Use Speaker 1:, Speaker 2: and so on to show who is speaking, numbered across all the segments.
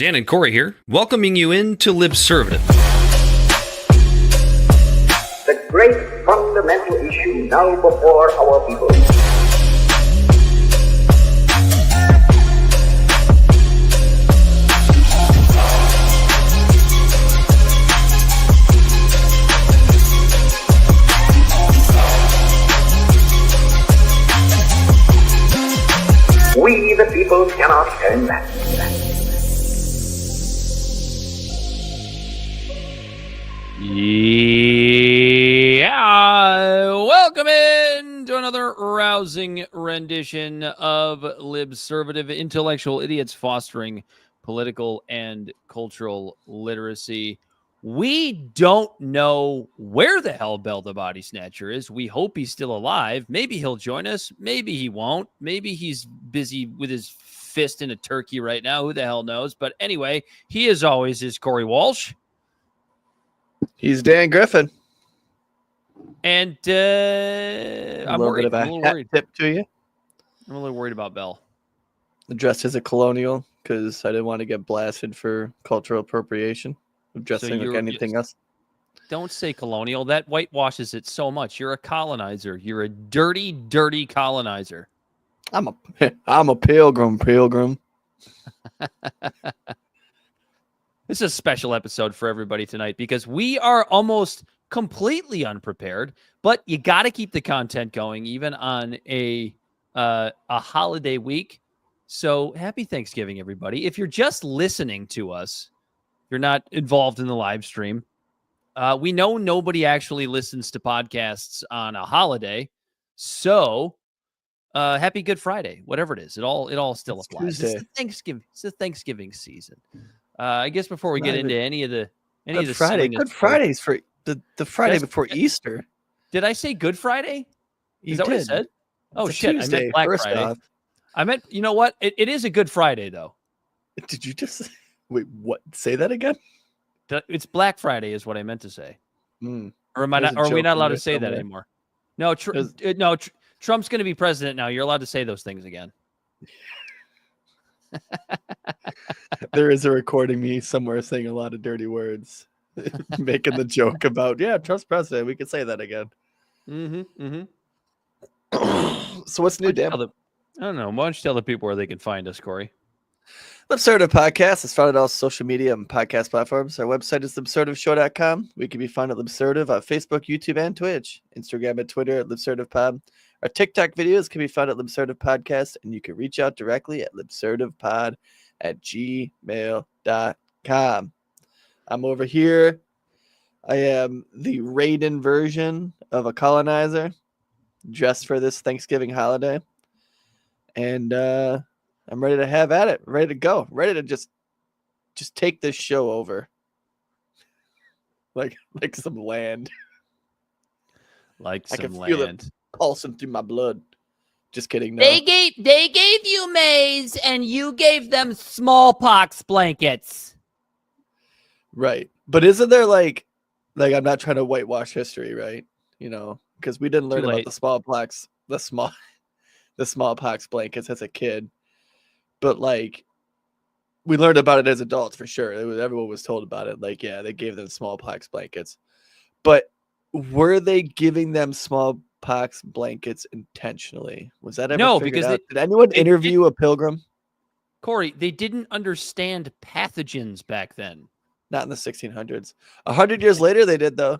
Speaker 1: Dan and Corey here, welcoming you into Libservative.
Speaker 2: The great fundamental issue now before our people. We, the people, cannot turn back.
Speaker 3: Yeah, welcome in to another rousing rendition of Libservative, intellectual idiots fostering political and cultural literacy. We don't know where the hell Bell the Bodysnatcher is. We hope he's still alive. Maybe he'll join us. Maybe he won't. Maybe he's busy with his fist in a turkey right now. Who the hell knows? But anyway, he as always is Corey Walsh.
Speaker 4: He's Dan Griffin.
Speaker 3: And I'm worried.
Speaker 4: Bit of a hat tip to you.
Speaker 3: I'm a little worried about Bell.
Speaker 4: Dressed as a colonial because I didn't want to get blasted for cultural appropriation of dressing like anything else.
Speaker 3: Don't say colonial. That whitewashes it so much. You're a colonizer. You're a dirty, dirty colonizer.
Speaker 4: I'm a pilgrim.
Speaker 3: This is a special episode for everybody tonight because we are almost completely unprepared, but you got to keep the content going even on a holiday week. So happy Thanksgiving, everybody. If you're just listening to us, you're not involved in the live stream. We know nobody actually listens to podcasts on a holiday. So happy Good Friday, whatever it is. It all still applies. It's the Thanksgiving season. I guess before we get into any of the
Speaker 4: Friday, Good Friday's for the Friday before Easter.
Speaker 3: Did I say Good Friday? Is that what I said? Oh
Speaker 4: it's
Speaker 3: shit!
Speaker 4: Tuesday,
Speaker 3: I meant Black Friday.
Speaker 4: Off.
Speaker 3: I meant, you know what? It is a Good Friday though.
Speaker 4: Did you just wait? What? Say that again?
Speaker 3: It's Black Friday, is what I meant to say.
Speaker 4: Or
Speaker 3: am I not? Or are we not allowed to say that anymore? No, Trump's going to be president now. You're allowed to say those things again.
Speaker 4: There is a recording me somewhere saying a lot of dirty words, making the joke about Trump's president. We could say that again. So what's new, Dan?
Speaker 3: I don't know. Why don't you tell the people where they can find us, Corey?
Speaker 4: Libservative Podcast is found on all social media and podcast platforms. Our website is libservativeshow.com. We can be found at Libservative on Facebook, YouTube, and Twitch. Instagram and Twitter at LibservativePod. Our TikTok videos can be found at Libservative Podcast, and you can reach out directly at libservativepod@gmail.com. I'm over here. I am the Raiden version of a colonizer dressed for this Thanksgiving holiday. And I'm ready to have at it, ready to go, ready to just take this show over. Like some land.
Speaker 3: Like
Speaker 4: I
Speaker 3: some
Speaker 4: can
Speaker 3: land.
Speaker 4: feel it pulsing through my blood. Just kidding. No.
Speaker 3: They gave you maize and you gave them smallpox blankets.
Speaker 4: Right. But isn't there like I'm not trying to whitewash history, right? You know, because we didn't learn about the smallpox blankets as a kid. But like we learned about it as adults for sure. Everyone was told about it. Like, yeah, they gave them smallpox blankets. But were they giving them smallpox blankets intentionally? Was that ever figured out? Did anyone interview a pilgrim?
Speaker 3: Corey, they didn't understand pathogens back then.
Speaker 4: Not in the 1600s. 100 years later, they did, though.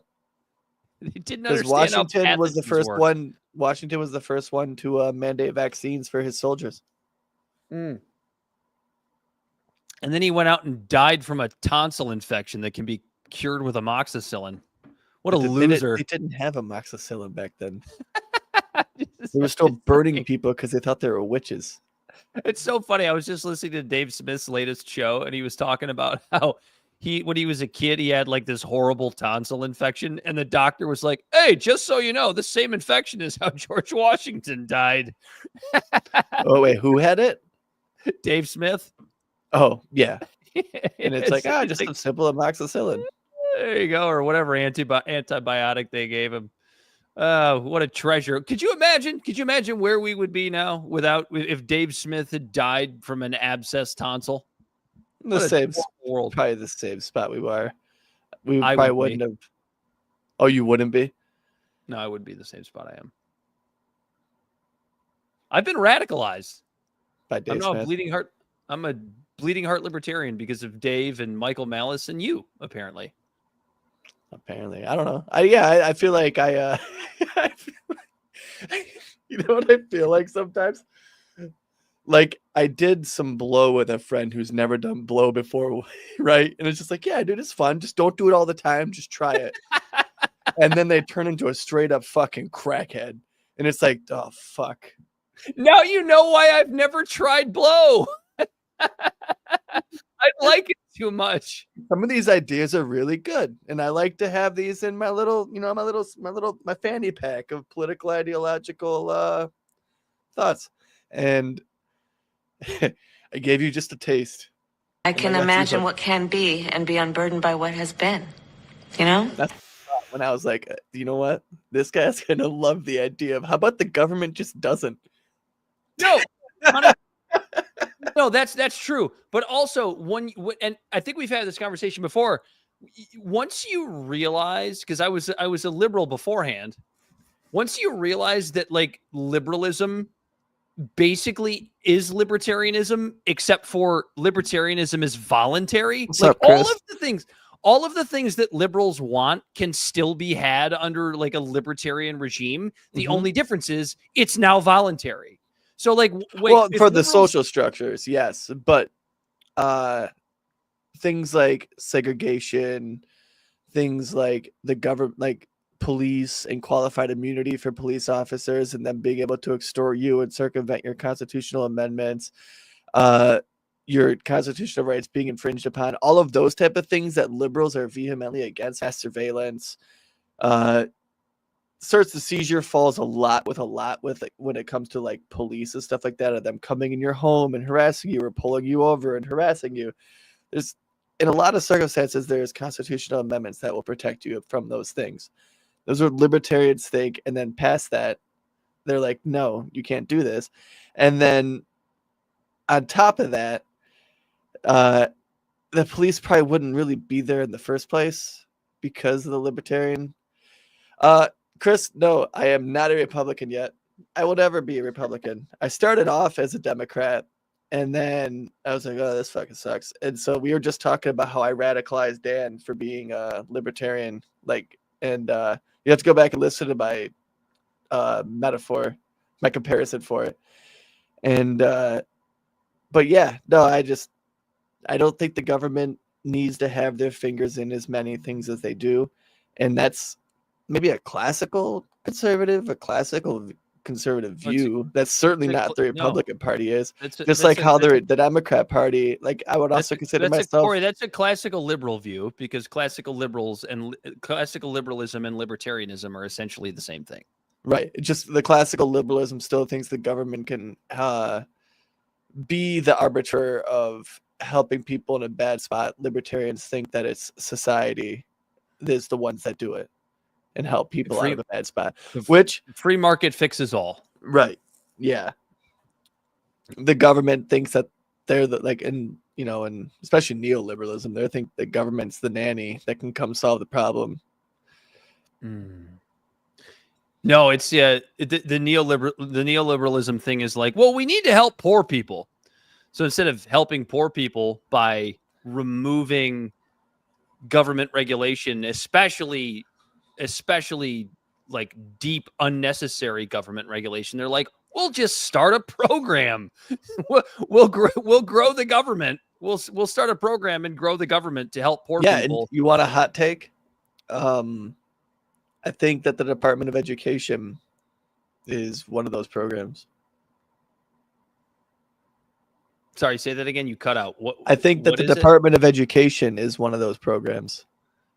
Speaker 3: They didn't understand
Speaker 4: Washington was the first one. Washington was the first one to mandate vaccines for his soldiers.
Speaker 3: And then he went out and died from a tonsil infection that can be cured with amoxicillin. What a loser.
Speaker 4: They didn't have amoxicillin back then. They were still burning people because they thought they were witches.
Speaker 3: It's so funny. I was just listening to Dave Smith's latest show, and he was talking about how when he was a kid, he had like this horrible tonsil infection, and the doctor was like, "Hey, just so you know, the same infection is how George Washington died."
Speaker 4: Oh, wait, who had it?
Speaker 3: Dave Smith.
Speaker 4: Oh, yeah. And it's like, just a simple amoxicillin.
Speaker 3: There you go, or whatever antibiotic they gave him. What a treasure. Could you imagine where we would be now if Dave Smith had died from an abscessed tonsil?
Speaker 4: The
Speaker 3: What a
Speaker 4: same,
Speaker 3: horrible world.
Speaker 4: probably the same spot we were. We
Speaker 3: I
Speaker 4: probably
Speaker 3: would be.
Speaker 4: wouldn't have. Oh, you wouldn't be?
Speaker 3: No, I would be the same spot I am. I've been radicalized.
Speaker 4: By Dave
Speaker 3: I'm now a
Speaker 4: Smith.
Speaker 3: bleeding heart. I'm a bleeding heart libertarian because of Dave and Michael Malice and you, apparently.
Speaker 4: Apparently, I don't know. I feel like I you know what I feel like sometimes? Like I did some blow with a friend who's never done blow before, right? And it's just like, yeah, dude, it's fun. Just don't do it all the time. Just try it. And then they turn into a straight up fucking crackhead. And it's like, oh fuck.
Speaker 3: Now you know why I've never tried blow. I like it too much.
Speaker 4: Some of these ideas are really good, and I like to have these in my little, my fanny pack of political ideological thoughts. And I gave you just a taste.
Speaker 5: I can imagine what can be and be unburdened by what has been. You know?
Speaker 4: That's when I was like, you know what? This guy's gonna love the idea of how about the government just doesn't.
Speaker 3: No, no, that's true. But also, and I think we've had this conversation before. Once you realize, because I was a liberal beforehand. Once you realize that like liberalism basically is libertarianism, except for libertarianism is voluntary.
Speaker 4: What's
Speaker 3: like
Speaker 4: up, Chris?
Speaker 3: all of the things that liberals want can still be had under like a libertarian regime. The only difference is it's now voluntary. So like,
Speaker 4: well, for the social structures, yes, but things like segregation, things like the government, like police and qualified immunity for police officers, and them being able to extort you and circumvent your constitutional amendments, your constitutional rights being infringed upon, all of those type of things that liberals are vehemently against. Mass surveillance, search and seizure falls a lot with like, when it comes to like police and stuff like that, of them coming in your home and harassing you or pulling you over and harassing you. There's, in a lot of circumstances, there's constitutional amendments that will protect you from those things. Those are libertarians think, and then past that, they're like, no, you can't do this. And then on top of that, the police probably wouldn't really be there in the first place because of the libertarian. Chris, no, I am not a Republican yet. I will never be a Republican. I started off as a Democrat, and then I was like, oh, this fucking sucks. And so we were just talking about how I radicalized Dan for being a libertarian. Like, and you have to go back and listen to my metaphor, my comparison for it. And but yeah, no, I don't think the government needs to have their fingers in as many things as they do. And that's maybe a classical conservative view. That's certainly not the Republican Party is. Just like how the Democrat Party, like I would also consider myself.
Speaker 3: Corey, that's a classical liberal view, because classical liberalism and libertarianism are essentially the same thing.
Speaker 4: Right. Just the classical liberalism still thinks the government can be the arbiter of helping people in a bad spot. Libertarians think that it's society is the ones that do it and help people out of a bad spot, which
Speaker 3: free market fixes all.
Speaker 4: Right. Yeah. The government thinks that they're the, like, and you know, and especially neoliberalism, they think the government's the nanny that can come solve the problem.
Speaker 3: No, it's the neoliberalism thing is like, well, we need to help poor people. So instead of helping poor people by removing government regulation, especially like deep unnecessary government regulation, they're like, we'll just start a program. we'll grow the government. We'll start a program and grow the government to help poor people.
Speaker 4: And you want a hot take? I think that the Department of Education is one of those programs.
Speaker 3: Sorry, say that again. You cut out.
Speaker 4: I think that the Department of Education is one of those programs.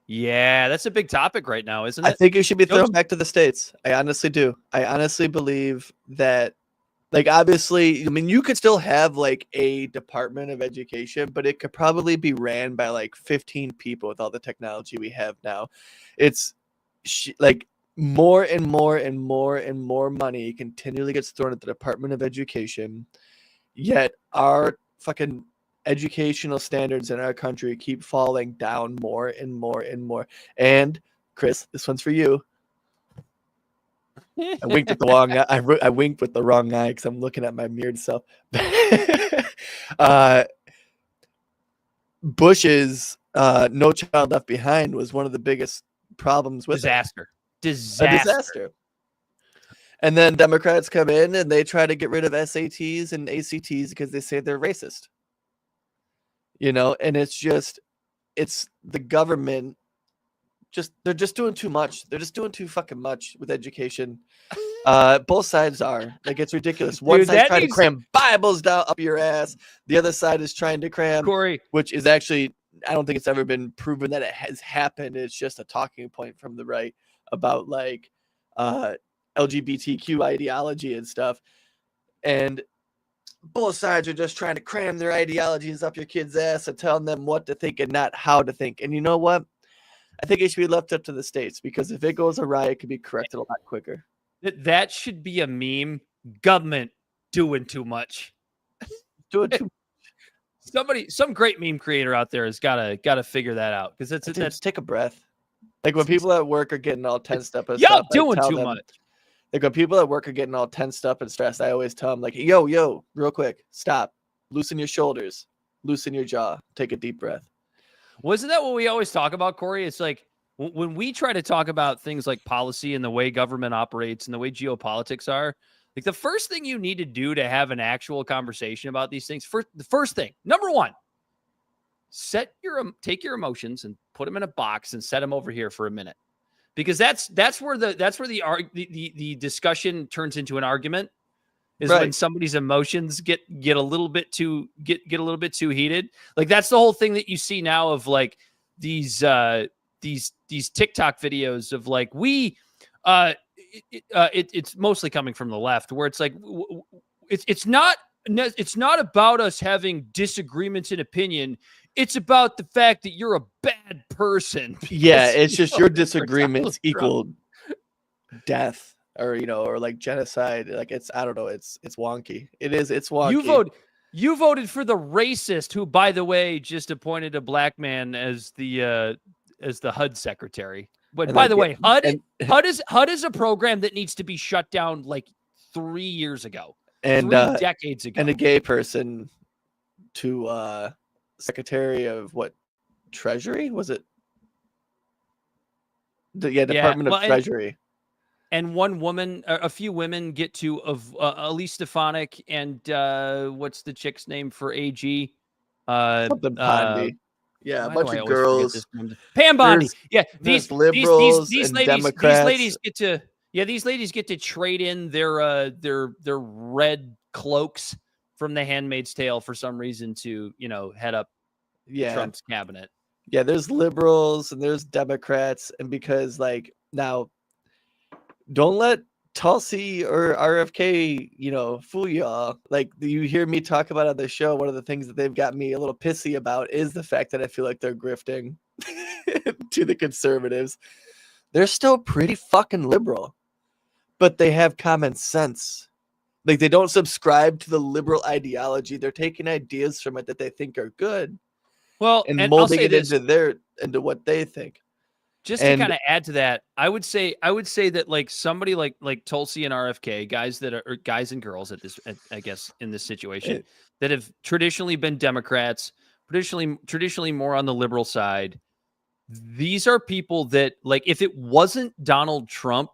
Speaker 3: Yeah, that's a big topic right now, isn't it?
Speaker 4: I think it should be thrown back to the states. I honestly do. I honestly believe that, like, obviously, I mean, you could still have like a Department of Education, but it could probably be ran by like 15 people with all the technology we have now. It's like more and more and more and more money continually gets thrown at the Department of Education, yet our fucking educational standards in our country keep falling down more and more and more. And Chris, this one's for you. I winked with the wrong eye. I winked with the wrong eye because I'm looking at my mirrored self. Bush's No Child Left Behind was one of the biggest problems with
Speaker 3: disaster.
Speaker 4: A disaster. And then Democrats come in and they try to get rid of SATs and ACTs because they say they're racist. And it's the government. They're just doing too much. They're just doing too fucking much with education. Both sides are. Like, it's ridiculous. One side's trying to cram Bibles down up your ass. The other side is trying to cram,
Speaker 3: Corey,
Speaker 4: which is actually, I don't think it's ever been proven that it has happened. It's just a talking point from the right about like LGBTQ ideology and stuff. And both sides are just trying to cram their ideologies up your kid's ass and telling them what to think and not how to think. And you know what? I think it should be left up to the states, because if it goes awry, it could be corrected a lot quicker.
Speaker 3: That should be a meme. Government doing too much.
Speaker 4: Doing too much.
Speaker 3: Some great meme creator out there has gotta figure that out, because
Speaker 4: that's take a breath. Like when people at work are getting all tensed up and
Speaker 3: y'all
Speaker 4: stuff,
Speaker 3: doing too much.
Speaker 4: Like when people at work are getting all tensed up and stressed, I always tell them, like, yo, real quick, stop, loosen your shoulders, loosen your jaw, take a deep breath.
Speaker 3: Wasn't that what we always talk about, Corey? It's like when we try to talk about things like policy and the way government operates and the way geopolitics are, like the first thing you need to do to have an actual conversation about these things, the first thing, number one, take your emotions and put them in a box and set them over here for a minute, because that's where the discussion turns into an argument. Is right. When somebody's emotions get a little bit too heated. Like that's the whole thing that you see now of like these TikTok videos of like it's mostly coming from the left, where it's like it's not about us having disagreements in opinion. It's about the fact that you're a bad person.
Speaker 4: Yeah, it's just your disagreements equal death. Or like genocide. Like I don't know. It's wonky. It's wonky.
Speaker 3: You voted for the racist who, by the way, just appointed a black man as the HUD secretary. But by the way, HUD is a program that needs to be shut down like 3 years ago, and 3 decades ago.
Speaker 4: And a gay person to Secretary of what? Treasury? Was it? Department of Treasury.
Speaker 3: And one woman, a few women get to Elise Stefanik and what's the chick's name for AG?
Speaker 4: Something Bondi. Yeah, a bunch of girls.
Speaker 3: Pam Bondi. Yeah, these
Speaker 4: liberals
Speaker 3: these
Speaker 4: and
Speaker 3: ladies,
Speaker 4: Democrats.
Speaker 3: These ladies get to trade in their red cloaks from The Handmaid's Tale for some reason to head up Trump's cabinet.
Speaker 4: Yeah, there's liberals and there's Democrats, and because like now. Don't let Tulsi or RFK, fool y'all. Like you hear me talk about on the show, one of the things that they've got me a little pissy about is the fact that I feel like they're grifting to the conservatives. They're still pretty fucking liberal, but they have common sense. Like they don't subscribe to the liberal ideology. They're taking ideas from it that they think are good, and molding it into what they think.
Speaker 3: Just to kind of add to that, I would say that like somebody like Tulsi and RFK, guys that are guys and girls I guess in this situation that have traditionally been Democrats, traditionally more on the liberal side. These are people that like if it wasn't Donald Trump,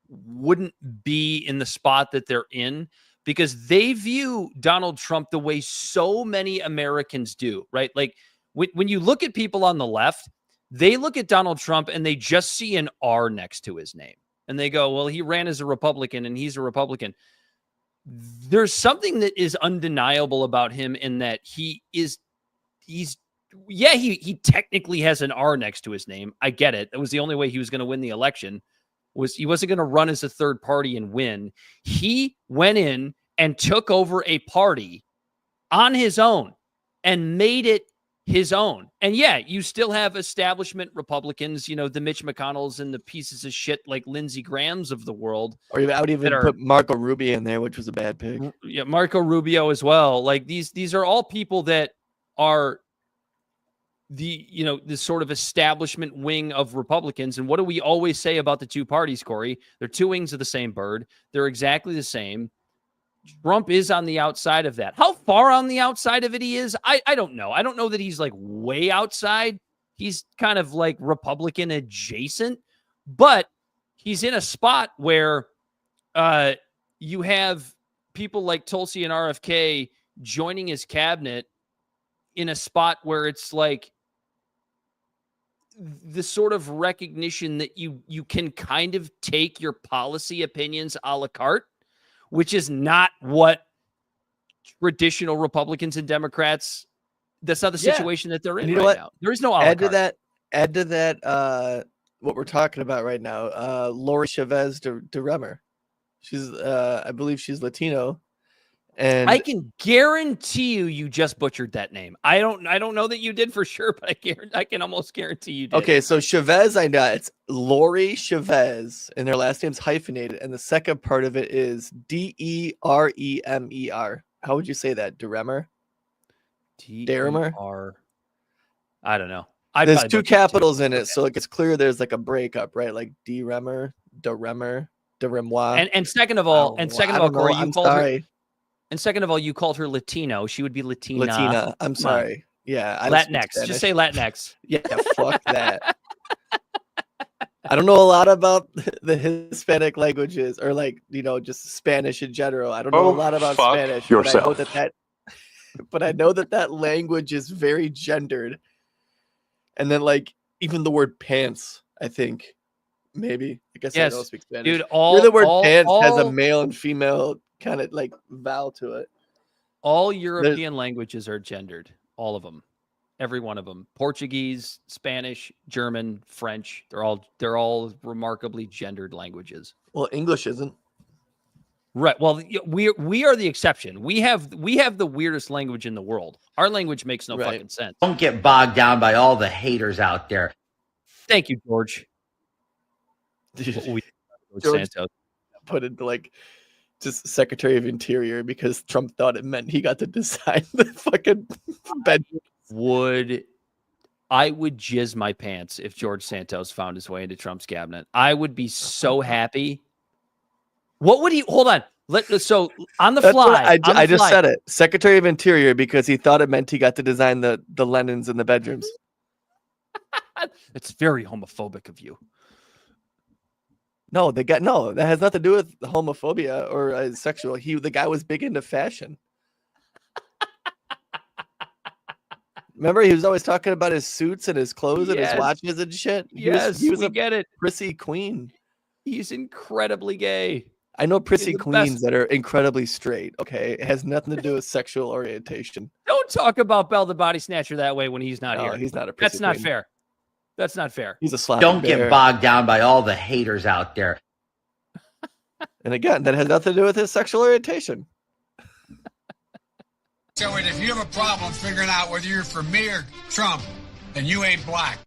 Speaker 3: wouldn't be in the spot that they're in, because they view Donald Trump the way so many Americans do, right? Like when you look at people on the left, they look at Donald Trump and they just see an R next to his name. And they go, well, he ran as a Republican and he's a Republican. There's something that is undeniable about him in that he technically has an R next to his name. I get it. That was the only way he was going to win the election. He wasn't going to run as a third party and win. He went in and took over a party on his own and made it his own. And yeah, you still have establishment Republicans, the Mitch McConnells and the pieces of shit like Lindsey Graham's of the world.
Speaker 4: Or I would even put Marco Rubio in there, which was a bad pick.
Speaker 3: Yeah, Marco Rubio as well. Like these are all people that are the sort of establishment wing of Republicans. And what do we always say about the two parties, Corey? They're two wings of the same bird. They're exactly the same. Trump is on the outside of that. How far on the outside of it he is, I don't know. I don't know that he's like way outside. He's kind of like Republican adjacent, but he's in a spot where you have people like Tulsi and RFK joining his cabinet in a spot where it's like the sort of recognition that you can kind of take your policy opinions a la carte, which is not what traditional Republicans and Democrats, that's not the situation that they're in right now. There is no a la carte.
Speaker 4: Add to that what we're talking about right now, Lori Chavez de Remer. She's I believe she's Latino. And
Speaker 3: I can guarantee you just butchered that name. I don't know that you did for sure, but I can almost guarantee you did.
Speaker 4: Okay, so Chavez, I know it's Lori Chavez, and their last name's hyphenated, and the second part of it is Deremer. How would you say that? Deremer?
Speaker 3: Deremer? I don't know.
Speaker 4: There's two capitals in it, so it gets clear there's like a breakup, right? Like Deremer, Deremois.
Speaker 3: And second of all, Corey, you called her. And second of all, you called her Latino. She would be Latina.
Speaker 4: Latina. I'm sorry. Yeah.
Speaker 3: Latinx. Just say Latinx.
Speaker 4: Yeah, fuck that. I don't know a lot about the Hispanic languages or just Spanish in general. I don't know a lot about Spanish.
Speaker 6: Yourself.
Speaker 4: But I know that language is very gendered. And then even the word pants, I think. Maybe. I guess
Speaker 3: yes.
Speaker 4: I don't speak Spanish.
Speaker 3: Dude,
Speaker 4: the word pants has a male and female kind of vowel to it.
Speaker 3: All European languages are gendered. All of them. Every one of them. Portuguese, Spanish, German, French. They're all remarkably gendered languages.
Speaker 4: Well, English isn't.
Speaker 3: Right. Well, we are the exception. We have the weirdest language in the world. Our language makes no fucking sense.
Speaker 7: Don't get bogged down by all the haters out there.
Speaker 3: Thank you, George.
Speaker 4: George Santos put into just Secretary of Interior because Trump thought it meant he got to design the fucking bedroom.
Speaker 3: I would jizz my pants if George Santos found his way into Trump's cabinet. I would be so happy. What would he? Hold on. So on the fly,
Speaker 4: I just said it. Secretary of Interior because he thought it meant he got to design the linens in the bedrooms.
Speaker 3: It's very homophobic of you.
Speaker 4: No, that has nothing to do with homophobia or sexual. The guy was big into fashion. Remember, he was always talking about his suits and his clothes and his watches and shit. He was
Speaker 3: get it.
Speaker 4: Prissy queen.
Speaker 3: He's incredibly gay.
Speaker 4: I know prissy queens that are incredibly straight. Okay, it has nothing to do with sexual orientation.
Speaker 3: Don't talk about Bell the Bodysnatcher that way when he's not here.
Speaker 4: He's not a prissy
Speaker 3: That's not
Speaker 4: queen.
Speaker 3: fair. That's not fair.
Speaker 4: He's a sloppy
Speaker 7: Don't
Speaker 4: bear.
Speaker 7: get bogged down by all the haters out there.
Speaker 4: And again, that has nothing to do with his sexual orientation.
Speaker 8: So if you have a problem figuring out whether you're for me or Trump, then you ain't black.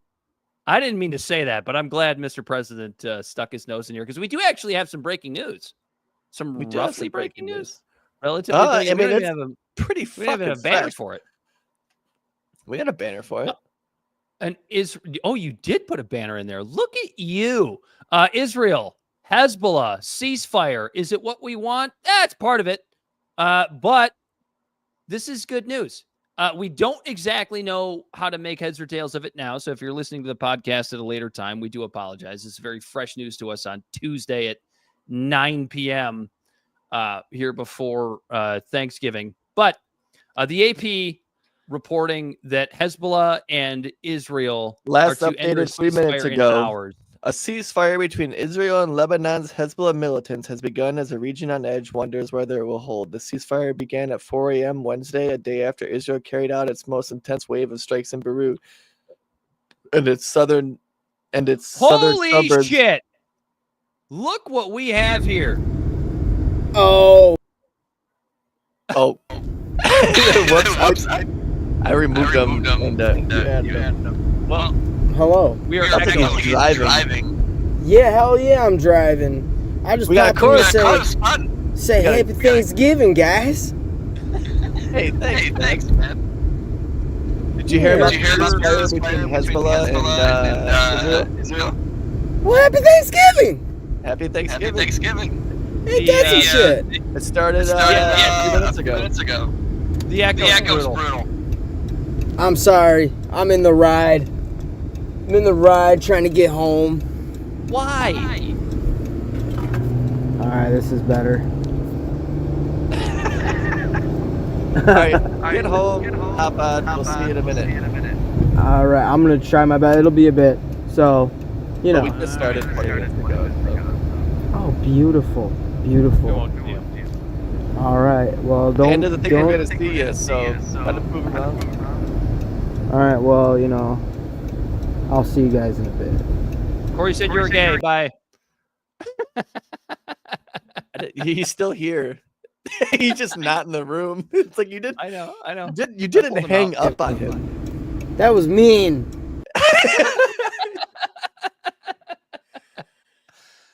Speaker 3: I didn't mean to say that, but I'm glad Mr. President stuck his nose in here because we do actually have some breaking news. Some roughly breaking news. Relatively.
Speaker 4: It's pretty fucking
Speaker 3: we have a banner for it.
Speaker 4: We had a banner for it.
Speaker 3: And you did put a banner in there. Look at you. Israel, Hezbollah, ceasefire. Is it what we want? That's part of it. But this is good news. We don't exactly know how to make heads or tails of it now. So if you're listening to the podcast at a later time, we do apologize. It's very fresh news to us on Tuesday at 9 p.m. Here before Thanksgiving. But the AP reporting that Hezbollah and Israel
Speaker 4: last
Speaker 3: are to enter
Speaker 4: updated 3 minutes ago.
Speaker 3: Hours.
Speaker 4: A ceasefire between Israel and Lebanon's Hezbollah militants has begun as a region on edge wonders whether it will hold. The ceasefire began at 4 a.m. Wednesday, a day after Israel carried out its most intense wave of strikes in Beirut and its southern
Speaker 3: Holy
Speaker 4: suburbs.
Speaker 3: Shit! Look what we have here.
Speaker 4: Oh. Whoops, I removed them.
Speaker 3: Well,
Speaker 9: hello.
Speaker 3: We are
Speaker 4: driving.
Speaker 9: Yeah, hell yeah, I'm driving. I just popped in and say Happy Thanksgiving, guys.
Speaker 4: Hey, thanks, man. Did you hear about the ceasefire between Hezbollah and Israel?
Speaker 9: Well, happy Thanksgiving.
Speaker 4: Happy Thanksgiving.
Speaker 9: Ain't that some shit?
Speaker 4: It started a few minutes ago.
Speaker 3: The echo's brutal.
Speaker 9: I'm sorry. I'm in the ride. Trying to get home.
Speaker 3: Why?
Speaker 9: All right, this is better.
Speaker 4: All right, get home, hop on. We'll see you in a minute.
Speaker 9: All right, I'm gonna try my best. It'll be a bit. So, you know.
Speaker 4: We just started 20 minutes ago.
Speaker 9: Oh, beautiful. All right. Well,
Speaker 4: And doesn't think we're gonna see you, so gotta move around.
Speaker 9: All right. Well, you know, I'll see you guys in a bit.
Speaker 3: Corey said you're gay. Bye.
Speaker 4: He's still here. He's just not in the room. It's like you did.
Speaker 3: I know.
Speaker 4: You didn't hang up on him.
Speaker 9: That was mean.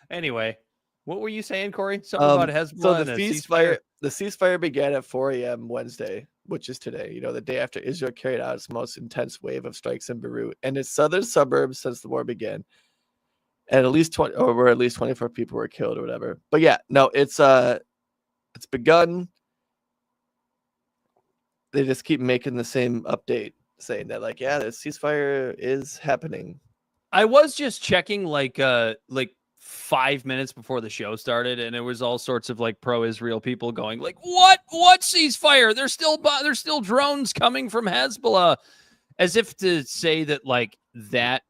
Speaker 3: Anyway, what were you saying, Corey? Something about Hezbollah.
Speaker 4: So
Speaker 3: and
Speaker 4: the
Speaker 3: ceasefire.
Speaker 4: ceasefire began at 4 a.m. Wednesday, which is today. You know, the day after Israel carried out its most intense wave of strikes in Beirut and its southern suburbs since the war began. And at least 24 people were killed or whatever. But yeah, no, it's begun. They just keep making the same update saying that, like, yeah, the ceasefire is happening.
Speaker 3: I was just checking like 5 minutes before the show started, and it was all sorts of like pro-Israel people going like, "What ceasefire? There's still drones coming from Hezbollah," as if to say that like that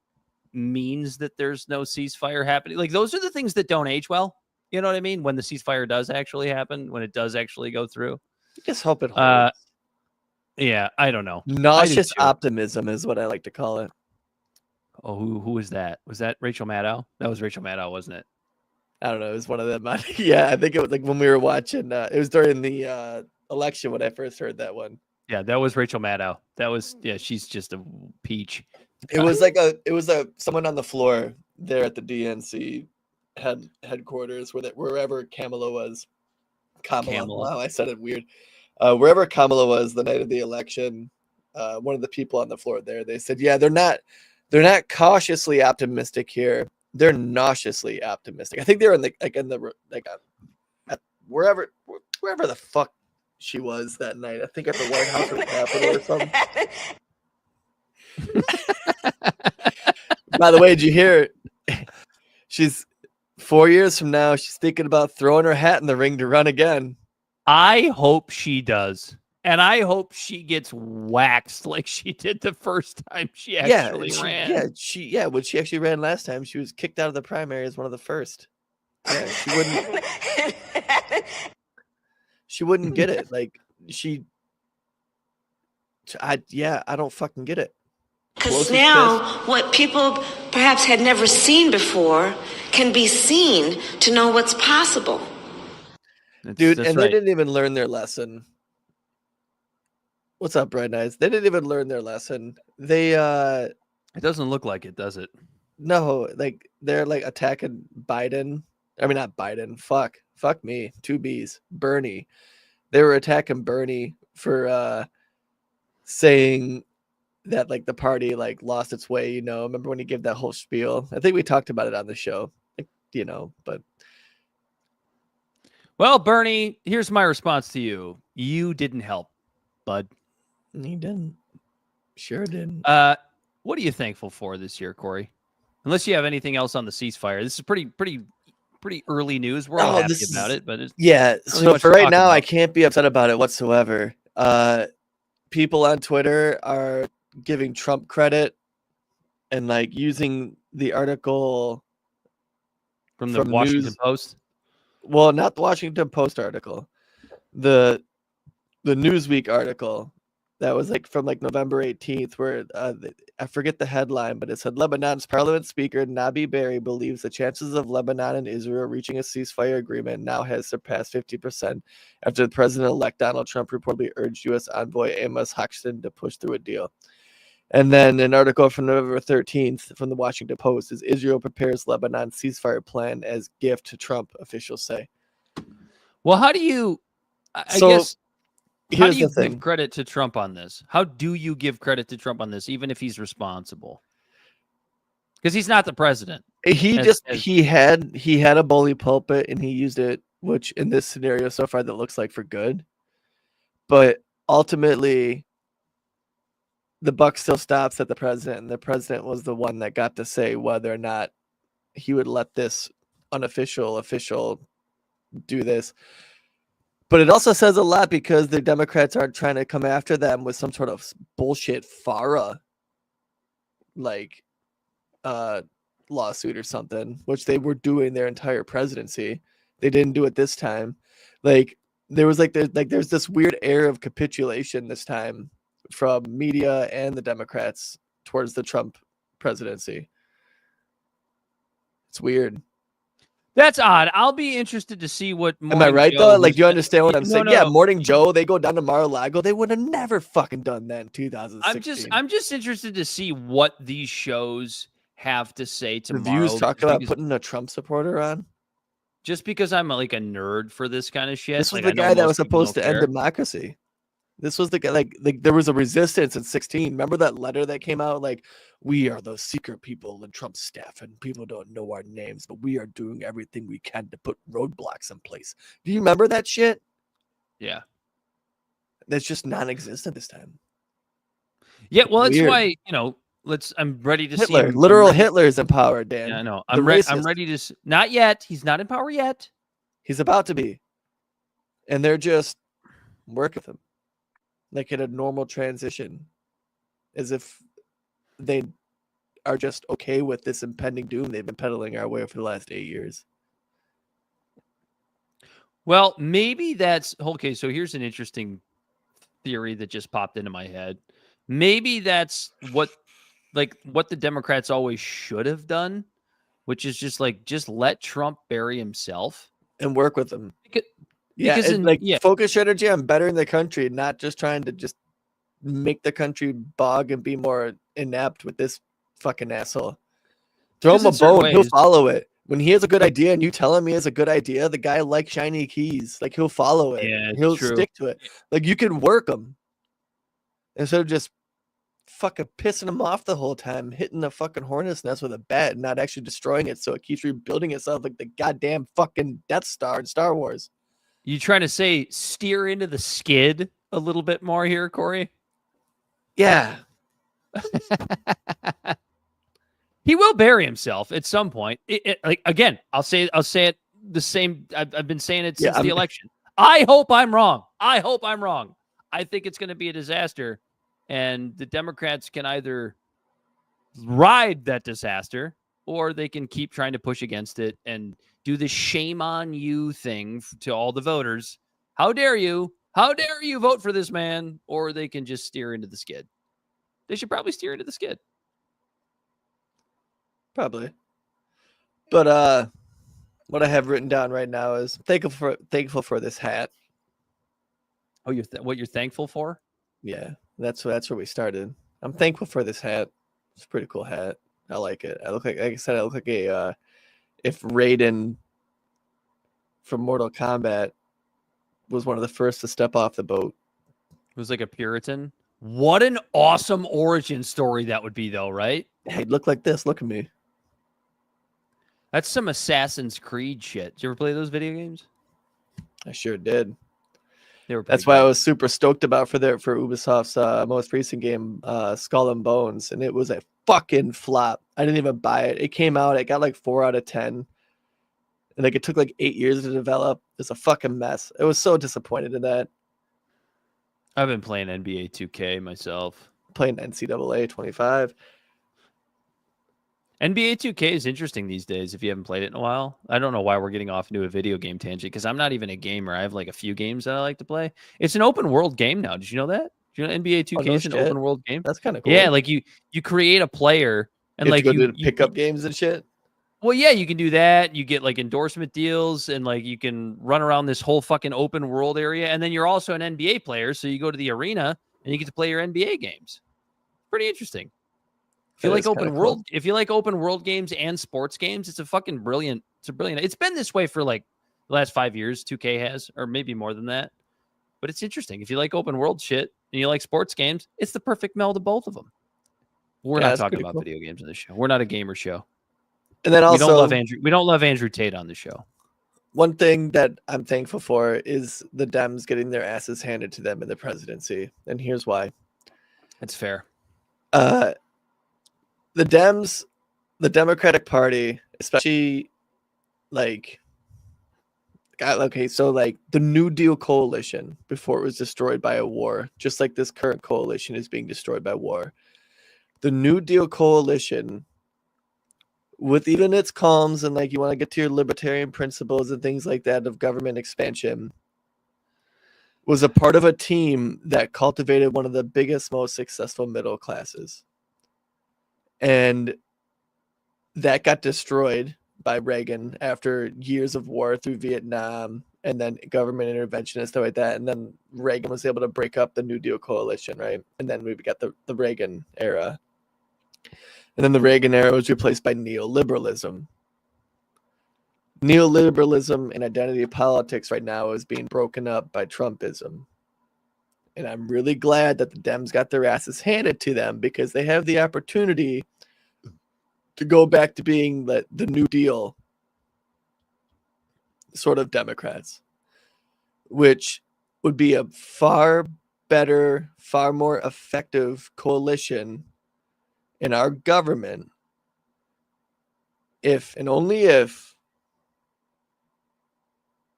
Speaker 3: means that there's no ceasefire happening. Like those are the things that don't age well. You know what I mean? When the ceasefire does actually happen, when it does actually go through.
Speaker 4: I just hope it holds.
Speaker 3: Yeah, I don't know.
Speaker 4: Nauseous optimism is what I like to call it.
Speaker 3: Oh, who was that? Was that Rachel Maddow? That was Rachel Maddow, wasn't it?
Speaker 4: I don't know. It was one of them. Yeah, I think it was like when we were watching. It was during the election when I first heard that one.
Speaker 3: Yeah, that was Rachel Maddow. That was she's just a peach.
Speaker 4: It was someone on the floor there at the DNC headquarters wherever Kamala was. Kamala. Wow, I said it weird. Wherever Kamala was the night of the election, one of the people on the floor there, they said, yeah, they're not cautiously optimistic here. They're nauseously optimistic. I think they're wherever the fuck she was that night. I think at the White House or the Capitol or something. By the way, did you hear? She's 4 years from now. She's thinking about throwing her hat in the ring to run again.
Speaker 3: I hope she does. And I hope she gets waxed like she did the first time she actually ran.
Speaker 4: When she actually ran last time, she was kicked out of the primary as one of the first. Yeah, she wouldn't get it. Like I don't fucking get it.
Speaker 5: Because now what people perhaps had never seen before can be seen to know what's possible.
Speaker 4: Dude, and they didn't even learn their lesson. What's up, Bright Eyes? They didn't even learn their lesson. They
Speaker 3: it doesn't look like it, does it?
Speaker 4: No, like they're like attacking Biden. I mean, not Biden. Fuck me. 2 B's. Bernie. They were attacking Bernie for saying that like the party like lost its way. You know, remember when he gave that whole spiel? I think we talked about it on the show. Like, you know, but.
Speaker 3: Well, Bernie, here's my response to you. You didn't help, bud.
Speaker 4: He didn't. Sure didn't.
Speaker 3: What are you thankful for this year, Corey? Unless you have anything else on the ceasefire. This is pretty early news. We're all happy about it, but
Speaker 4: so for right now, I can't be upset about it whatsoever. People on Twitter are giving Trump credit and like using the article
Speaker 3: from the Washington Post.
Speaker 4: Well, not the Washington Post article, the Newsweek article that was like from like November 18th, where I forget the headline, but it said Lebanon's Parliament Speaker Nabi Berri believes the chances of Lebanon and Israel reaching a ceasefire agreement now has surpassed 50% after the President-elect Donald Trump reportedly urged U.S. envoy Amos Hochstein to push through a deal. And then an article from November 13th from the Washington Post is Israel prepares Lebanon ceasefire plan as gift to Trump, officials say.
Speaker 3: Well, how do you, I guess, How
Speaker 4: Here's
Speaker 3: do you
Speaker 4: the thing.
Speaker 3: give credit to Trump on this? How do you give credit to Trump on this, even if he's responsible? Because he's not the president.
Speaker 4: He had a bully pulpit and he used it, which in this scenario so far that looks like for good. But ultimately, the buck still stops at the president, and the president was the one that got to say whether or not he would let this unofficial official do this. But it also says a lot because the Democrats aren't trying to come after them with some sort of bullshit FARA like lawsuit or something, which they were doing their entire presidency. They didn't do it this time. Like there was there's this weird air of capitulation this time from media and the Democrats towards the Trump presidency. It's weird.
Speaker 3: That's odd. I'll be interested to see what.
Speaker 4: Am I right though? Like, do you understand what I'm saying?
Speaker 3: No.
Speaker 4: Yeah, Morning Joe, they go down to Mar-a-Lago. They would have never fucking done that in 2016.
Speaker 3: I'm just interested to see what these shows have to say tomorrow.
Speaker 4: The Views talk about putting a Trump supporter on.
Speaker 3: Just because I'm like a nerd for this kind of shit.
Speaker 4: This was the guy that was supposed to end democracy. This was the guy, like there was a resistance in 2016. Remember that letter that came out? Like, we are those secret people in Trump's staff, and people don't know our names, but we are doing everything we can to put roadblocks in place. Do you remember that shit?
Speaker 3: Yeah.
Speaker 4: That's just non-existent this time.
Speaker 3: Yeah, well, that's why, I'm ready to see
Speaker 4: Hitler. Literal Hitler's in power, Dan.
Speaker 3: Yeah, I know. I'm ready to. Not yet. He's not in power yet.
Speaker 4: He's about to be. And they're just working with him. Like in a normal transition. As if they are just okay with this impending doom they've been peddling our way for the last 8 years.
Speaker 3: Well, maybe that's okay. So here's an interesting theory that just popped into my head. Maybe that's what the Democrats always should have done, which is just let Trump bury himself
Speaker 4: and work with him.
Speaker 3: Because
Speaker 4: focus your energy on bettering the country, not just trying to just make the country bog and be more inept with this fucking asshole. Throw him a bone, he'll follow it. When he has a good idea and you tell him he has a good idea, the guy likes shiny keys. Like, he'll follow it.
Speaker 3: Yeah,
Speaker 4: he'll
Speaker 3: true.
Speaker 4: stick to it. Like, you can work him instead of just fucking pissing him off the whole time, hitting the fucking hornet's nest with a bat and not actually destroying it so it keeps rebuilding itself like the goddamn fucking Death Star in Star Wars.
Speaker 3: You trying to say steer into the skid a little bit more here, Corey?
Speaker 4: Yeah.
Speaker 3: He will bury himself at some point. Again, I'll say it the same. I've been saying it since the election. I hope I'm wrong. I think it's going to be a disaster, and the Democrats can either ride that disaster or they can keep trying to push against it and do the shame on you thing to all the voters. How dare you? How dare you vote for this man? Or they can just steer into the skid. They should probably steer into the skid.
Speaker 4: Probably. But what I have written down right now is thankful for this hat.
Speaker 3: Oh, what you're thankful for?
Speaker 4: Yeah, that's where we started. I'm thankful for this hat. It's a pretty cool hat. I like it. I look like I said, I look like a if Raiden from Mortal Kombat was one of the first to step off the boat.
Speaker 3: It was like a Puritan. What an awesome origin story that would be, though, right?
Speaker 4: Hey, look like this. Look at me.
Speaker 3: That's some Assassin's Creed shit. Did you ever play those video games?
Speaker 4: I sure did.
Speaker 3: That's
Speaker 4: why I was super stoked about for Ubisoft's most recent game, Skull and Bones, and it was a fucking flop. I didn't even buy it. It came out, it got like 4 out of 10, and like it took like 8 years to develop. It's a fucking mess. I was so disappointed in that.
Speaker 3: I've been playing NBA 2K myself.
Speaker 4: Playing NCAA 25.
Speaker 3: NBA 2K is interesting these days if you haven't played it in a while. I don't know why we're getting off into a video game tangent because I'm not even a gamer. I have like a few games that I like to play. It's an open world game now. Did you know that? Did you know NBA 2K is an open world game?
Speaker 4: That's kind of cool.
Speaker 3: Yeah, like you create a player and
Speaker 4: you pick up games and shit.
Speaker 3: Well, yeah, you can do that. You get like endorsement deals and like you can run around this whole fucking open world area. And then you're also an NBA player. So you go to the arena and you get to play your NBA games. Pretty interesting. If you like open world, if you like open world games and sports games, it's a fucking brilliant. It's been this way for like the last 5 years. 2K has, or maybe more than that. But it's interesting. If you like open world shit and you like sports games, it's the perfect meld of both of them. We're not talking about video games on this show. We're not a gamer show.
Speaker 4: And then also,
Speaker 3: we don't love Andrew Tate on the show.
Speaker 4: One thing that I'm thankful for is the Dems getting their asses handed to them in the presidency. And here's why.
Speaker 3: That's fair.
Speaker 4: The Dems, the Democratic Party, especially like, okay, so like the New Deal coalition before it was destroyed by a war, just like this current coalition is being destroyed by war. The New Deal coalition, with even its calms and like you want to get to your libertarian principles and things like that of government expansion, was a part of a team that cultivated one of the biggest, most successful middle classes. And that got destroyed by Reagan after years of war through Vietnam and then government intervention and stuff like that. And then Reagan was able to break up the New Deal coalition, right? And then we got the Reagan era. And then the Reagan era was replaced by neoliberalism. Neoliberalism and identity politics right now is being broken up by Trumpism. And I'm really glad that the Dems got their asses handed to them because they have the opportunity to go back to being the New Deal sort of Democrats, which would be a far better, far more effective coalition in our government if and only if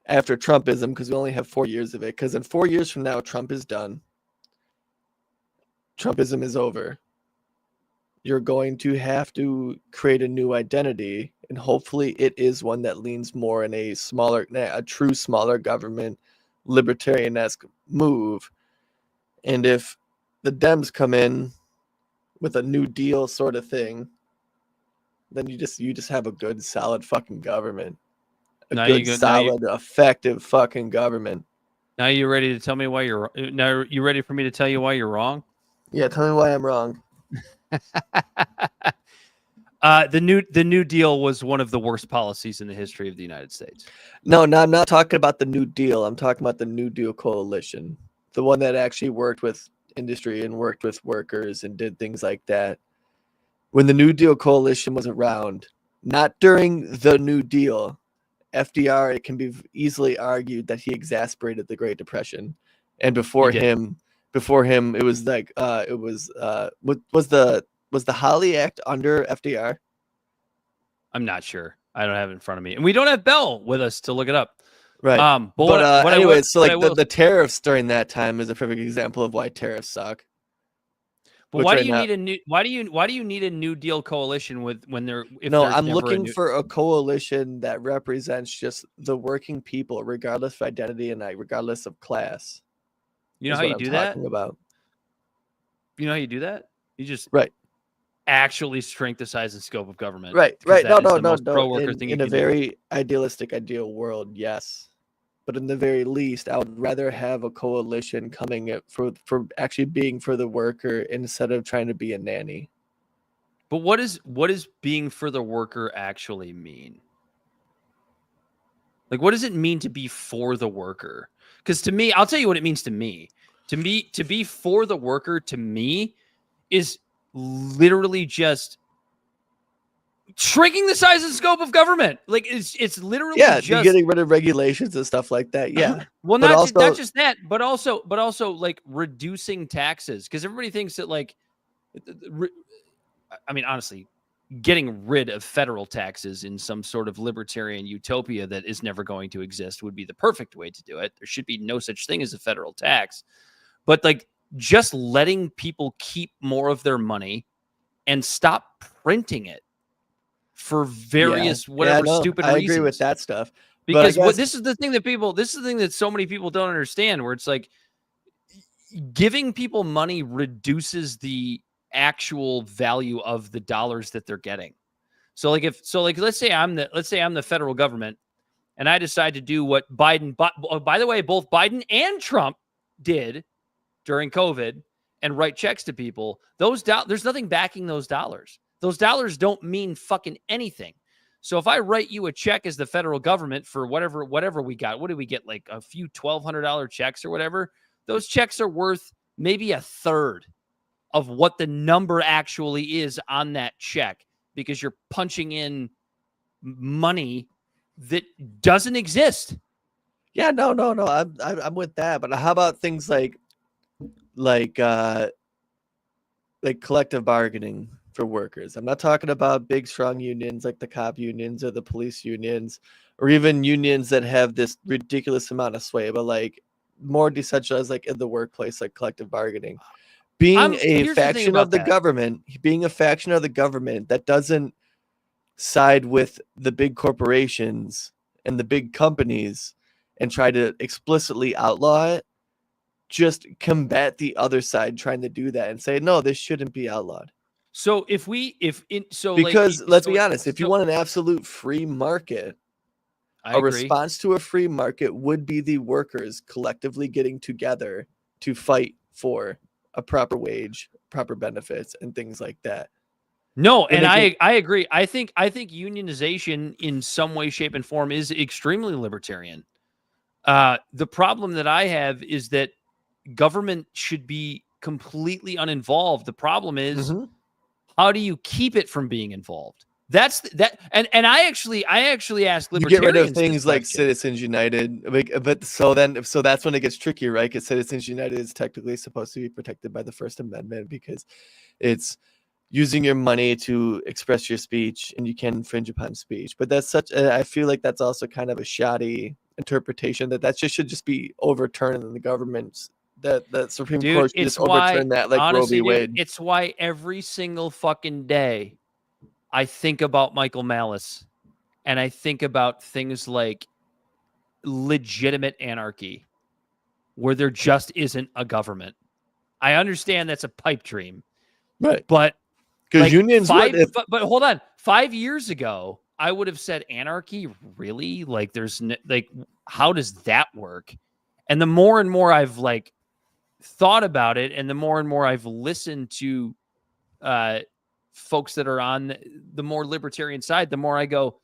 Speaker 4: after Trumpism, because we only have 4 years of it, because in 4 years from now, Trump is done. Trumpism is over. You're going to have to create a new identity, and hopefully it is one that leans more in a true smaller government, libertarian-esque move. And if the Dems come in with a New Deal sort of thing, then you just have a good, solid fucking government. Effective fucking government.
Speaker 3: Now you ready to tell me why you're now you ready for me to tell you why you're wrong?
Speaker 4: Yeah, tell me why I'm wrong.
Speaker 3: The New Deal was one of the worst policies in the history of the United States.
Speaker 4: No, I'm not talking about the New Deal. I'm talking about the New Deal coalition, the one that actually worked with industry and worked with workers and did things like that. When the New Deal coalition was around, not during the New Deal, FDR, it can be easily argued that he exacerbated the Great Depression. And before him, it was like was the Holly Act under FDR?
Speaker 3: I'm not sure. I don't have it in front of me, and we don't have Bell with us to look it up.
Speaker 4: Right. The tariffs during that time is a perfect example of why tariffs suck.
Speaker 3: But why do you need a New Deal coalition
Speaker 4: I'm looking for a coalition that represents just the working people, regardless of identity and regardless of class.
Speaker 3: You know how you do that? You know how you do that? You just actually shrink the size and scope of government.
Speaker 4: Right. No.
Speaker 3: Pro-worker thing
Speaker 4: in a very idealistic, ideal world, yes. But in the very least, I would rather have a coalition coming for actually being for the worker instead of trying to be a nanny.
Speaker 3: But what does being for the worker actually mean? Like, what does it mean to be for the worker? Because to me, I'll tell you what it means to me. To be for the worker, to me, is literally just shrinking the size and scope of government. Like it's literally just
Speaker 4: getting rid of regulations and stuff like that. Yeah.
Speaker 3: Well, not just that, but also like reducing taxes, because everybody thinks that honestly, getting rid of federal taxes in some sort of libertarian utopia that is never going to exist would be the perfect way to do it. There should be no such thing as a federal tax, but like just letting people keep more of their money and stop printing it for various stupid reasons.
Speaker 4: I agree with that stuff.
Speaker 3: Because this is the thing that so many people don't understand, where it's like giving people money reduces the actual value of the dollars that they're getting. So let's say I'm the federal government and I decide to do what Biden, by the way, both Biden and Trump did during COVID, and write checks to people. There's nothing backing those dollars. Those dollars don't mean fucking anything. So if I write you a check as the federal government for whatever we got, what did we get? Like a few $1,200 checks or whatever. Those checks are worth maybe a third of what the number actually is on that check, because you're punching in money that doesn't exist.
Speaker 4: Yeah, no. I'm with that. But how about things like collective bargaining for workers? I'm not talking about big, strong unions like the cop unions or the police unions, or even unions that have this ridiculous amount of sway, but like more decentralized, like in the workplace, like collective bargaining. Being a faction of the government that doesn't side with the big corporations and the big companies and try to explicitly outlaw it, just combat the other side trying to do that and say, no, this shouldn't be outlawed.
Speaker 3: So let's be honest,
Speaker 4: if you want an absolute free market,
Speaker 3: I agree.
Speaker 4: Response to a free market would be the workers collectively getting together to fight for a proper wage, proper benefits, and things like that.
Speaker 3: No, and I agree. I think unionization in some way, shape, and form is extremely libertarian. The problem that I have is that government should be completely uninvolved. The problem is, how do you keep it from being involved? And I actually asked libertarians.
Speaker 4: You get rid of things like Citizens United, but so that's when it gets tricky, right? Because Citizens United is technically supposed to be protected by the First Amendment because it's using your money to express your speech, and you can infringe upon speech. But I feel like that's also kind of a shoddy interpretation that should just be overturned in the government's. That Supreme Court should just overturn that, like
Speaker 3: honestly,
Speaker 4: Roe v. Wade.
Speaker 3: It's why every single fucking day I think about Michael Malice, and I think about things like legitimate anarchy, where there just isn't a government. I understand that's a pipe dream,
Speaker 4: right?
Speaker 3: But
Speaker 4: because unions,
Speaker 3: but hold on, 5 years ago, I would have said anarchy. Really? Like, how does that work? And the more and more I've thought about it, and the more and more I've listened to folks that are on the more libertarian side, the more I go,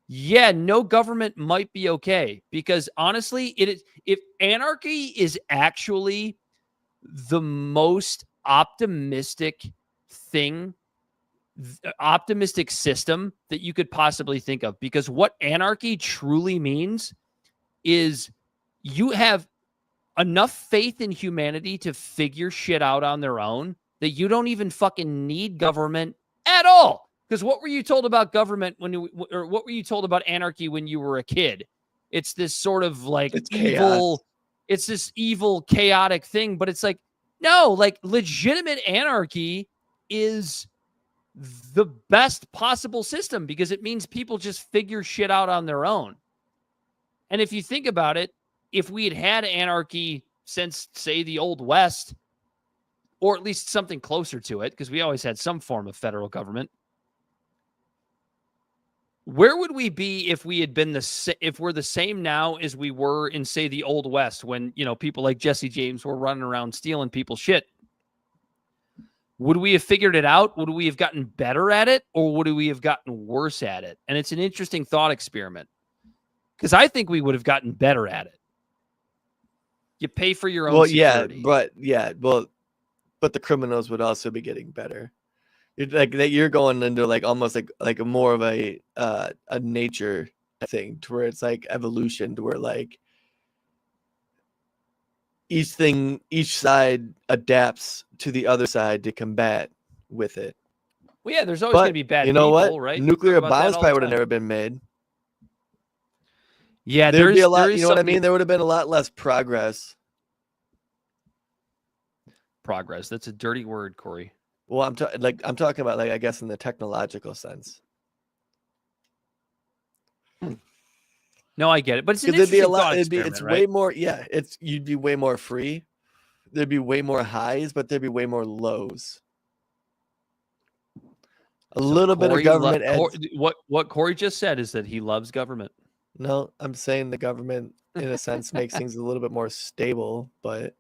Speaker 3: yeah, no government might be okay. Because honestly, if anarchy is actually the most optimistic system that you could possibly think of. Because what anarchy truly means is you have enough faith in humanity to figure shit out on their own that you don't even fucking need government at all. Because what were you told about government or what were you told about anarchy when you were a kid? It's this sort of it's evil, chaos. It's this evil, chaotic thing. But it's like, no, legitimate anarchy is the best possible system because it means people just figure shit out on their own. And if you think about it, if we had anarchy since, say, the Old West, or at least something closer to it, because we always had some form of federal government, where would we be if we had been if we're the same now as we were in, say, the Old West, when people like Jesse James were running around stealing people's shit? Would we have figured it out? Would we have gotten better at it, or would we have gotten worse at it? And it's an interesting thought experiment, because I think we would have gotten better at it. You pay for your own security.
Speaker 4: But the criminals would also be getting better. You're going into almost like a more of a nature thing, to where it's like evolution, to where each side adapts to the other side to combat with it.
Speaker 3: Well, yeah, there's always going to be bad people,
Speaker 4: what?
Speaker 3: Right?
Speaker 4: Nuclear bombs probably would have never been made.
Speaker 3: Yeah,
Speaker 4: there'd be a lot. You know what I mean? There would have been a lot less progress.
Speaker 3: Progress. That's a dirty word, Corey.
Speaker 4: Well, I'm talking about I guess in the technological sense.
Speaker 3: No, I get it, but it's an interesting thought experiment,
Speaker 4: it's
Speaker 3: right?
Speaker 4: way more. Yeah, you'd be way more free. There'd be way more highs, but there'd be way more lows. A little bit of government.
Speaker 3: What Corey just said is that he loves government.
Speaker 4: No, I'm saying the government, in a sense, makes things a little bit more stable, but.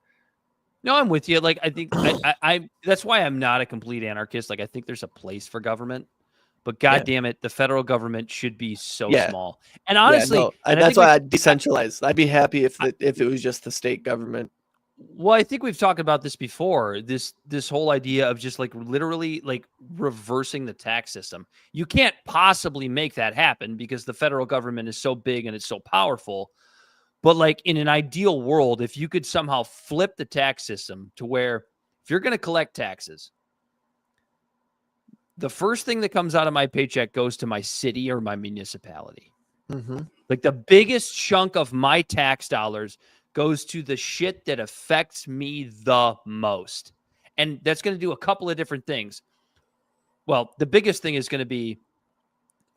Speaker 3: No, I'm with you. I think I that's why I'm not a complete anarchist. I think there's a place for government, But God damn it, the federal government should be so
Speaker 4: Yeah.
Speaker 3: small. And honestly,
Speaker 4: and that's why I'd decentralize. I'd be happy if it was just the state government.
Speaker 3: Well, I think we've talked about this before. This whole idea of just like literally like reversing the tax system. You can't possibly make that happen because the federal government is so big and it's so powerful. But like in an ideal world, if you could somehow flip the tax system to where if you're going to collect taxes, the first thing that comes out of my paycheck goes to my city or my municipality.
Speaker 4: Mm-hmm.
Speaker 3: Like the biggest chunk of my tax dollars goes to the shit that affects me the most. And that's going to do a couple of different things. Well, the biggest thing is going to be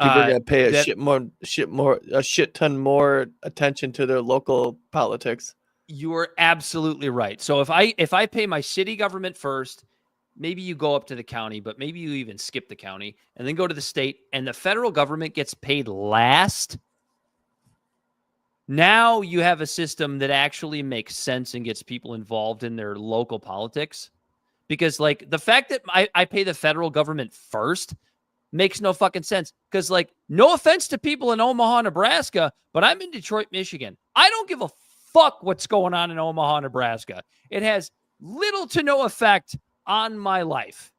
Speaker 4: people are going to pay a shit ton more attention to their local politics.
Speaker 3: You are absolutely right. So if I pay my city government first, maybe you go up to the county, but maybe you even skip the county and then go to the state, and the federal government gets paid last. Now you have a system that actually makes sense and gets people involved in their local politics. Because like the fact that I pay the federal government first makes no fucking sense. Because like, no offense to people in Omaha, Nebraska, but I'm in Detroit, Michigan. I don't give a fuck what's going on in Omaha, Nebraska. It has little to no effect on my life,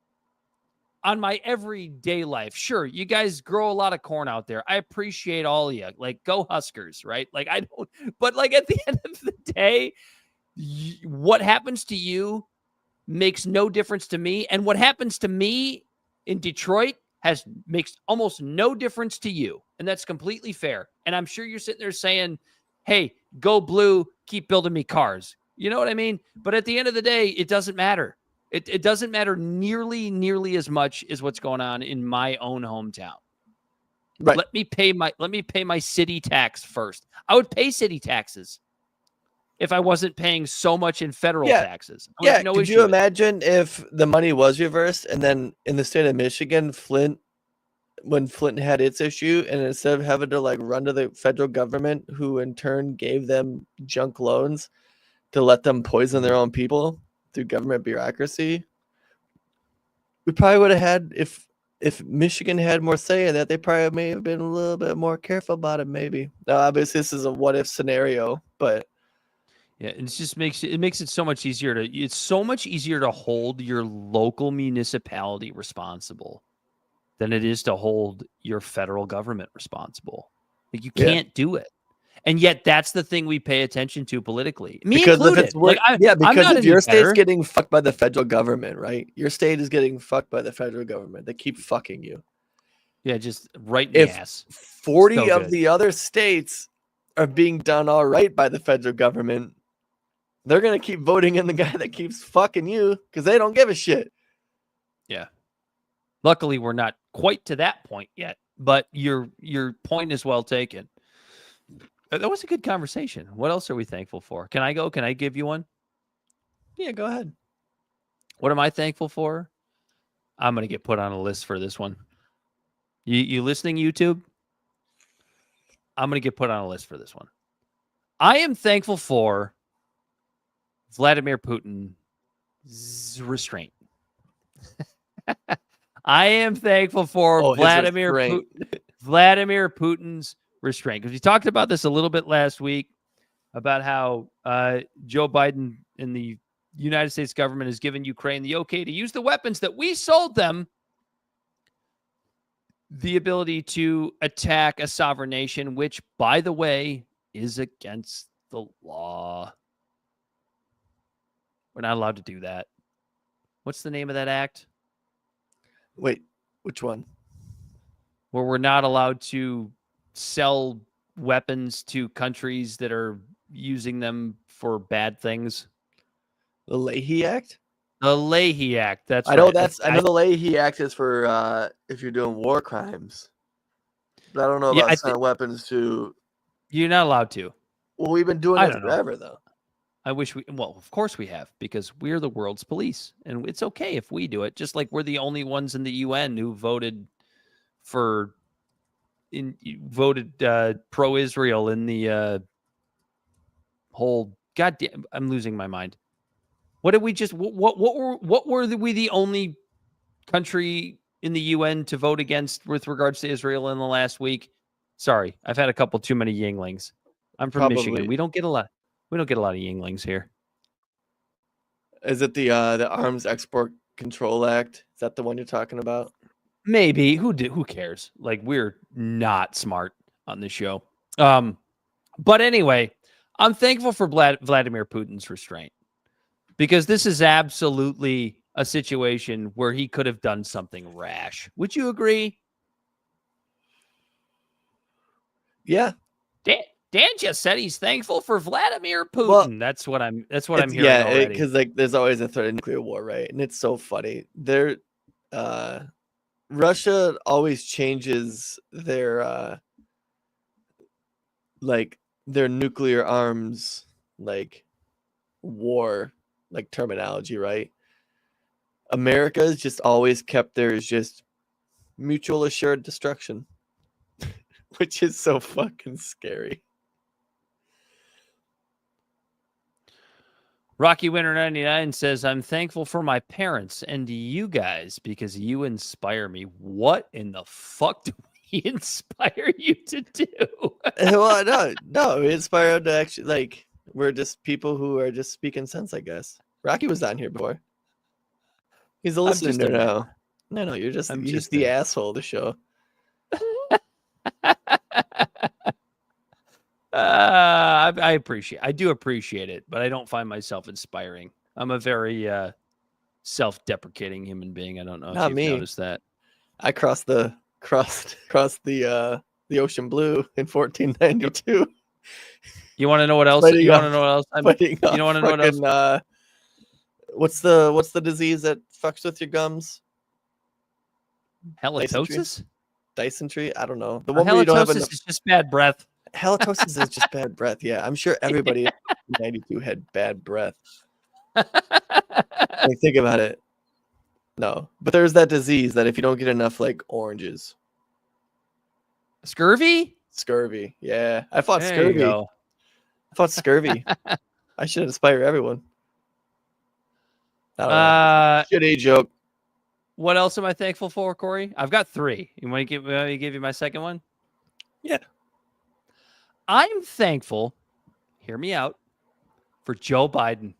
Speaker 3: on my everyday life. Sure, you guys grow a lot of corn out there. I appreciate all of you. Like, go Huskers, right? Like, I don't, but like at the end of the day, what happens to you makes no difference to me. And what happens to me in Detroit makes almost no difference to you. And that's completely fair. And I'm sure you're sitting there saying, hey, go blue, keep building me cars. You know what I mean? But at the end of the day, it doesn't matter. It doesn't matter nearly as much as what's going on in my own hometown.
Speaker 4: Right.
Speaker 3: Let me pay my city tax first. I would pay city taxes if I wasn't paying so much in federal taxes.
Speaker 4: Could you imagine if the money was reversed and then in the state of Michigan, when Flint had its issue, and instead of having to like run to the federal government, who in turn gave them junk loans to let them poison their own people through government bureaucracy, we probably would have had, if Michigan had more say in that, they probably may have been a little bit more careful about it. Maybe. Now, obviously, this is a what if scenario, but
Speaker 3: yeah, it just makes it so much easier to hold your local municipality responsible than it is to hold your federal government responsible. Like, you can't do it. And yet that's the thing we pay attention to politically.
Speaker 4: Because
Speaker 3: included.
Speaker 4: If your state's getting fucked by the federal government, right? Your state is getting fucked by the federal government. They keep fucking you.
Speaker 3: Yeah, just right in the ass.
Speaker 4: 40 of the other states are being done all right by the federal government, they're going to keep voting in the guy that keeps fucking you because they don't give a shit.
Speaker 3: Yeah. Luckily, we're not quite to that point yet, but your point is well taken. That was a good conversation. What else are we thankful for? Can I go? Can I give you one?
Speaker 4: Yeah, go ahead.
Speaker 3: What am I thankful for? I'm going to get put on a list for this one. You listening, YouTube? I'm going to get put on a list for this one. I am thankful for Vladimir Putin's restraint. I am thankful for Vladimir Putin's restraint. Because we talked about this a little bit last week about how Joe Biden and the United States government has given Ukraine the okay to use the weapons that we sold them, the ability to attack a sovereign nation, which, by the way, is against the law. We're not allowed to do that. What's the name of that act?
Speaker 4: Wait, which one?
Speaker 3: Where we're not allowed to sell weapons to countries that are using them for bad things.
Speaker 4: The Leahy Act?
Speaker 3: The Leahy Act. That's
Speaker 4: I know
Speaker 3: right.
Speaker 4: I know the Leahy Act is for if you're doing war crimes. But I don't know about selling weapons to.
Speaker 3: You're not allowed to.
Speaker 4: Well, we've been doing it forever, though.
Speaker 3: I wish well, of course we have, because we're the world's police, and it's okay if we do it. Just like we're the only ones in the UN who voted pro-Israel in the whole. Goddamn, I'm losing my mind. What did we just? What were we the only country in the UN to vote against with regards to Israel in the last week? Sorry, I've had a couple too many Yinglings. I'm from Michigan.
Speaker 4: Probably.
Speaker 3: We don't get a lot of Yinglings here.
Speaker 4: Is it the Arms Export Control Act? Is that the one you're talking about?
Speaker 3: Maybe. Who cares? Like, we're not smart on this show. But anyway, I'm thankful for Vladimir Putin's restraint, because this is absolutely a situation where he could have done something rash. Would you agree?
Speaker 4: Yeah.
Speaker 3: Dan just said he's thankful for Vladimir Putin. Well, that's what I'm hearing.
Speaker 4: Yeah, because like there's always a threat of nuclear war, right? And it's so funny. Russia always changes their their nuclear arms war terminology, right? America's just always kept theirs just mutual assured destruction, which is so fucking scary.
Speaker 3: Rocky Winter 99 says, I'm thankful for my parents and you guys because you inspire me. What in the fuck do we inspire you to do?
Speaker 4: Well, no, we inspire to actually, we're just people who are just speaking sense, I guess. Rocky was on here before. He's a listener now. No, you're just the asshole of the show.
Speaker 3: I do appreciate it, but I don't find myself inspiring. I'm a very self-deprecating human being. I don't know if you've noticed that.
Speaker 4: I crossed the ocean blue in 1492.
Speaker 3: You want to know what else? You want to know what else? You don't want to know what else?
Speaker 4: What's the disease that fucks with your gums?
Speaker 3: Halitosis?
Speaker 4: Dysentery? I don't know.
Speaker 3: The one where you don't have enough... is just bad breath.
Speaker 4: Halitosis is just bad breath. Yeah, I'm sure everybody in 92 had bad breath. Think about it. No, but there's that disease that if you don't get enough oranges.
Speaker 3: Scurvy?
Speaker 4: Scurvy. Yeah, I fought scurvy. I fought scurvy. I should inspire everyone. Shitty joke.
Speaker 3: What else am I thankful for, Corey? I've got 3. You want to give you my second one?
Speaker 4: Yeah.
Speaker 3: I'm thankful, hear me out, for Joe Biden.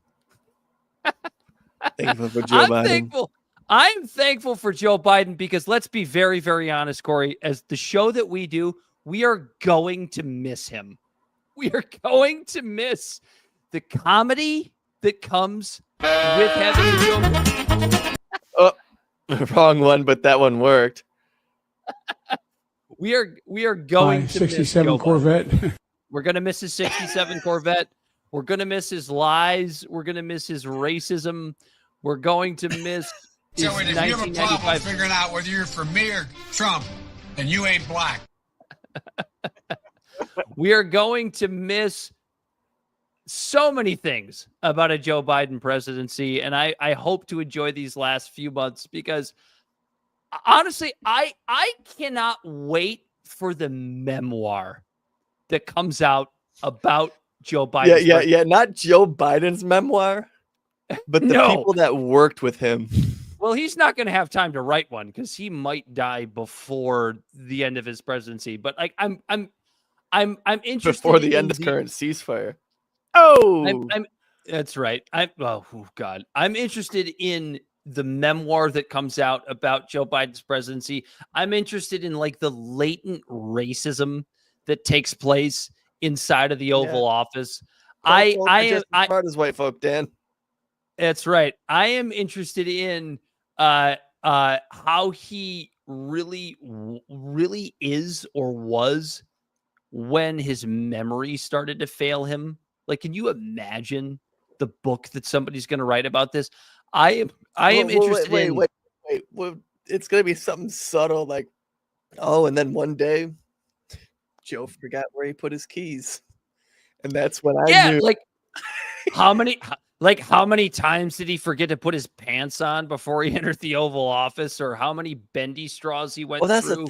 Speaker 4: Thankful for Joe Biden.
Speaker 3: I'm thankful for Joe Biden because let's be very, very honest, Corey. As the show that we do, we are going to miss him. We are going to miss the comedy that comes with having Joe.
Speaker 4: Oh, wrong one, but that one worked.
Speaker 3: We are going to
Speaker 6: 67
Speaker 3: miss
Speaker 6: Corvette.
Speaker 3: We're going to miss his 67 Corvette. We're going to miss his lies. We're going to miss his racism. We're going to miss his
Speaker 8: Joey, if you have a problem figuring out whether you're for me or Trump, then you ain't black.
Speaker 3: We are going to miss so many things about a Joe Biden presidency, and I hope to enjoy these last few months because honestly, I cannot wait for the memoir that comes out about Joe Biden.
Speaker 4: Yeah. Not Joe Biden's memoir, but the people that worked with him.
Speaker 3: Well, he's not going to have time to write one because he might die before the end of his presidency. But I'm interested
Speaker 4: before the end of the current ceasefire. Oh,
Speaker 3: that's right. God, I'm interested in the memoir that comes out about Joe Biden's presidency. I'm interested in the latent racism that takes place inside of the Oval Office. I am
Speaker 4: smart as white folk, Dan.
Speaker 3: That's right. I am interested in how he really is or was when his memory started to fail him. Can you imagine the book that somebody's going to write about this? I am interested in.
Speaker 4: Wait. Well, it's going to be something subtle, and then one day, Joe forgot where he put his keys, and that's when I knew.
Speaker 3: How many times did he forget to put his pants on before he entered the Oval Office, or how many bendy straws he went through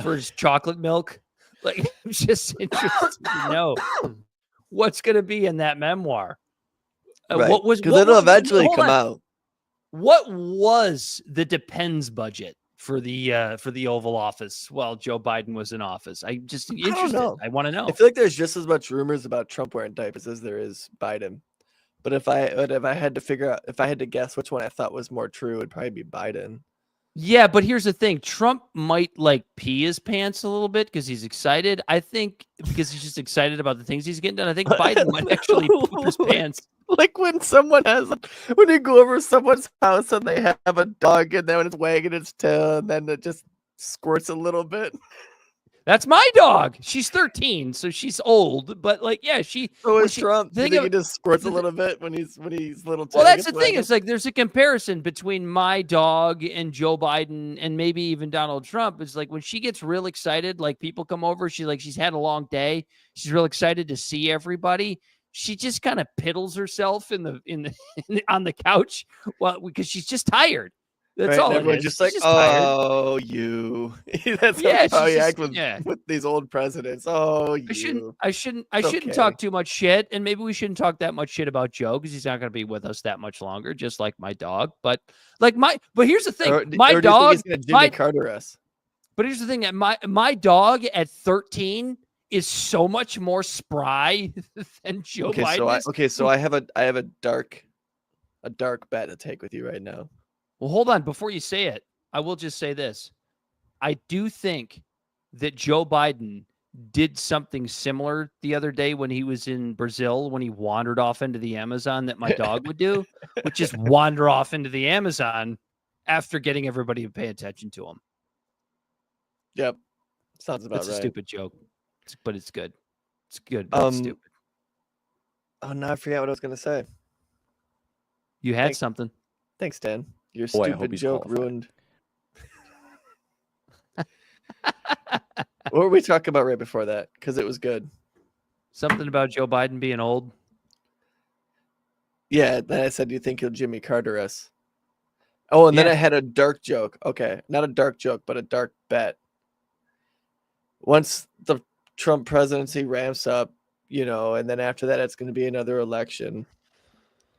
Speaker 3: for his chocolate milk? I'm just interested to know what's going to be in that memoir.
Speaker 4: Right. Because it'll eventually come out.
Speaker 3: What was the Depends budget for the Oval Office while Joe Biden was in office? I'm just interested.
Speaker 4: know.
Speaker 3: I want to know.
Speaker 4: I feel like there's just as much rumors about Trump wearing diapers as there is Biden. But if I had to guess which one I thought was more true, it'd probably be Biden.
Speaker 3: Yeah, but here's the thing. Trump might like pee his pants a little bit because he's excited. I think because he's just excited about the things he's getting done. I think Biden might actually poop his pants.
Speaker 4: Like when you go over someone's house and they have a dog and then when it's wagging its tail and then it just squirts a little bit.
Speaker 3: That's my dog. She's 13, so she's old. But like, yeah,
Speaker 4: So is Trump. You think he just squirts a little bit when he's little?
Speaker 3: Well, that's the thing. It's like there's a comparison between my dog and Joe Biden and maybe even Donald Trump. It's like when she gets real excited, like people come over, she's had a long day. She's real excited to see everybody. She just kind of piddles herself on the couch, because she's just tired. That's all.
Speaker 4: Everyone's just like, oh, you. That's how you act with these old presidents. Oh, you.
Speaker 3: I shouldn't talk too much shit, and maybe we shouldn't talk that much shit about Joe because he's not going to be with us that much longer, just like my dog. But here's the thing, my dog,
Speaker 4: Jimmy Carter us.
Speaker 3: But here's the thing, that my dog at 13 is so much more spry than Joe Biden.
Speaker 4: So I have a dark bet to take with you right now.
Speaker 3: Well, hold on. Before you say it, I will just say this. I do think that Joe Biden did something similar the other day when he was in Brazil, when he wandered off into the Amazon that my dog would do, which is wander off into the Amazon after getting everybody to pay attention to him.
Speaker 4: Yep. Sounds about right.
Speaker 3: It's a stupid joke, but it's good. It's good, but it's stupid.
Speaker 4: Oh, no, I forgot what I was going to say.
Speaker 3: You had something.
Speaker 4: Thanks, Dan. Your stupid joke ruined. What were we talking about right before that? Because it was good.
Speaker 3: Something about Joe Biden being old.
Speaker 4: Yeah, then I said, "Do you think he'll Jimmy Carter us?" Oh, and then I had a dark joke. Okay, not a dark joke, but a dark bet. Once the Trump presidency ramps up, and then after that, it's going to be another election.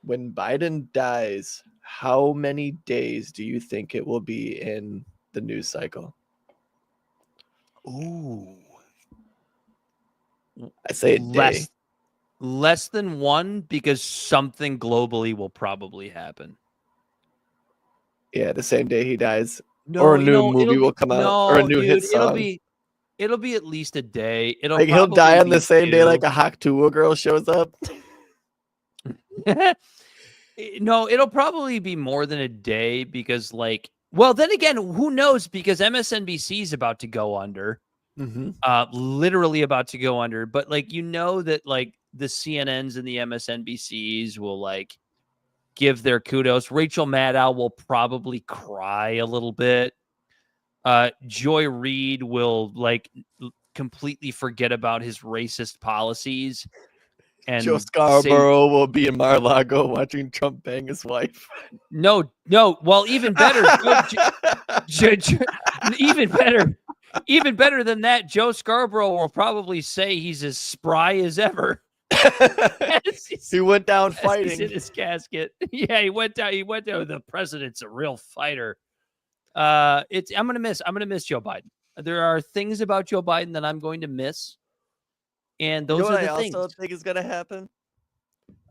Speaker 4: When Biden dies, how many days do you think it will be in the news cycle?
Speaker 3: Ooh.
Speaker 4: I say a day.
Speaker 3: Less than one, because something globally will probably happen.
Speaker 4: Yeah, the same day he dies. Or a new movie will come out. Or a new hit song.
Speaker 3: It'll be at least a day.
Speaker 4: He'll die on the same day like a Haktua girl shows up.
Speaker 3: No, it'll probably be more than a day because, then again, who knows? Because MSNBC is about to go under, literally about to go under. But that the CNNs and the MSNBCs will give their kudos. Rachel Maddow will probably cry a little bit. Joy Reid will completely forget about his racist policies. And
Speaker 4: Joe Scarborough will be in Mar-a-Lago watching Trump bang his wife.
Speaker 3: No. Well, even better. Even better than that, Joe Scarborough will probably say he's as spry as ever.
Speaker 4: He went down fighting.
Speaker 3: He's in his casket. Yeah, he went down. The president's a real fighter. I'm gonna miss Joe Biden. There are things about Joe Biden that I'm going to miss. And those are the things.
Speaker 4: I also think is going to happen.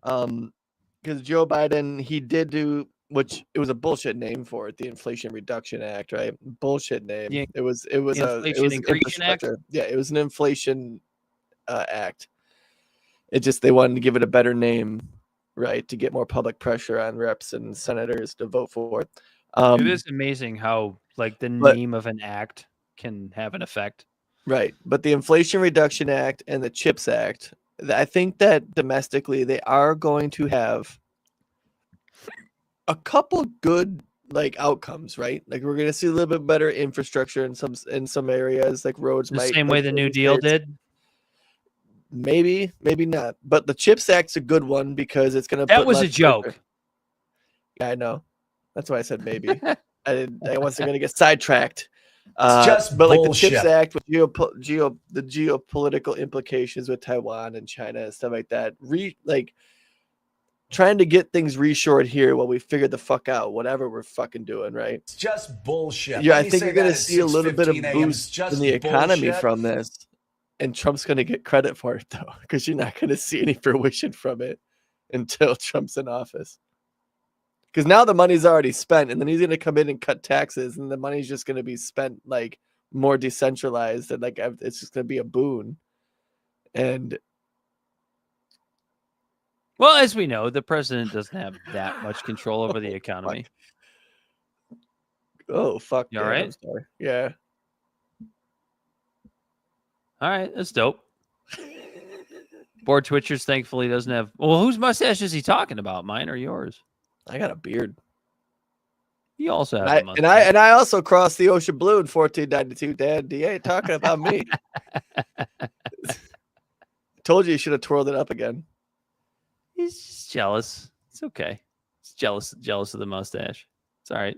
Speaker 4: Because Joe Biden, he did do, which it was a bullshit name for it, the Inflation Reduction Act, right? Bullshit name. Yeah. It was
Speaker 3: Inflation Increase Act.
Speaker 4: Yeah, it was an inflation act. It just they wanted to give it a better name, right, to get more public pressure on reps and senators to vote for it.
Speaker 3: It is amazing how name of an act can have an effect.
Speaker 4: Right. But the Inflation Reduction Act and the CHIPS Act, I think that domestically they are going to have a couple good outcomes, right? We're going to see a little bit better infrastructure in some areas, like roads.
Speaker 3: The same way the New Deal did?
Speaker 4: Maybe not. But the CHIPS Act's a good one because it's going to
Speaker 3: That was a joke.
Speaker 4: Yeah, I know. That's why I said maybe. I wasn't going to get sidetracked.
Speaker 6: But
Speaker 4: the CHIPS Act with the geopolitical implications with Taiwan and China and stuff like that, trying to get things reshored here while we figure the fuck out whatever we're fucking doing, right?
Speaker 6: It's just bullshit.
Speaker 4: Yeah,
Speaker 6: Let
Speaker 4: I
Speaker 6: me
Speaker 4: think
Speaker 6: say
Speaker 4: you're going to
Speaker 6: that at
Speaker 4: see a little bit of
Speaker 6: 6:15 a.m. It's
Speaker 4: boost
Speaker 6: just
Speaker 4: in the economy
Speaker 6: bullshit.
Speaker 4: from this, and Trump's going to get credit for it though, because you're not going to see any fruition from it until Trump's in office. Because now the money's already spent, and then he's going to come in and cut taxes, and the money's just going to be spent like more decentralized, and like it's just going to be a boon. And
Speaker 3: well, as we know, the president doesn't have that much control over the economy.
Speaker 4: fuck,
Speaker 3: You all
Speaker 4: Dan,
Speaker 3: right?
Speaker 4: I'm sorry. Yeah.
Speaker 3: All right, that's dope. Board Twitchers thankfully doesn't have. Well, whose mustache is he talking about? Mine or yours?
Speaker 4: I got a beard.
Speaker 3: You also have
Speaker 4: And
Speaker 3: a mustache.
Speaker 4: and I also crossed the ocean blue in 1492. Dad, you ain't talking about me. Told you should have twirled it up again.
Speaker 3: He's just jealous. It's okay. He's jealous of the mustache. It's all right.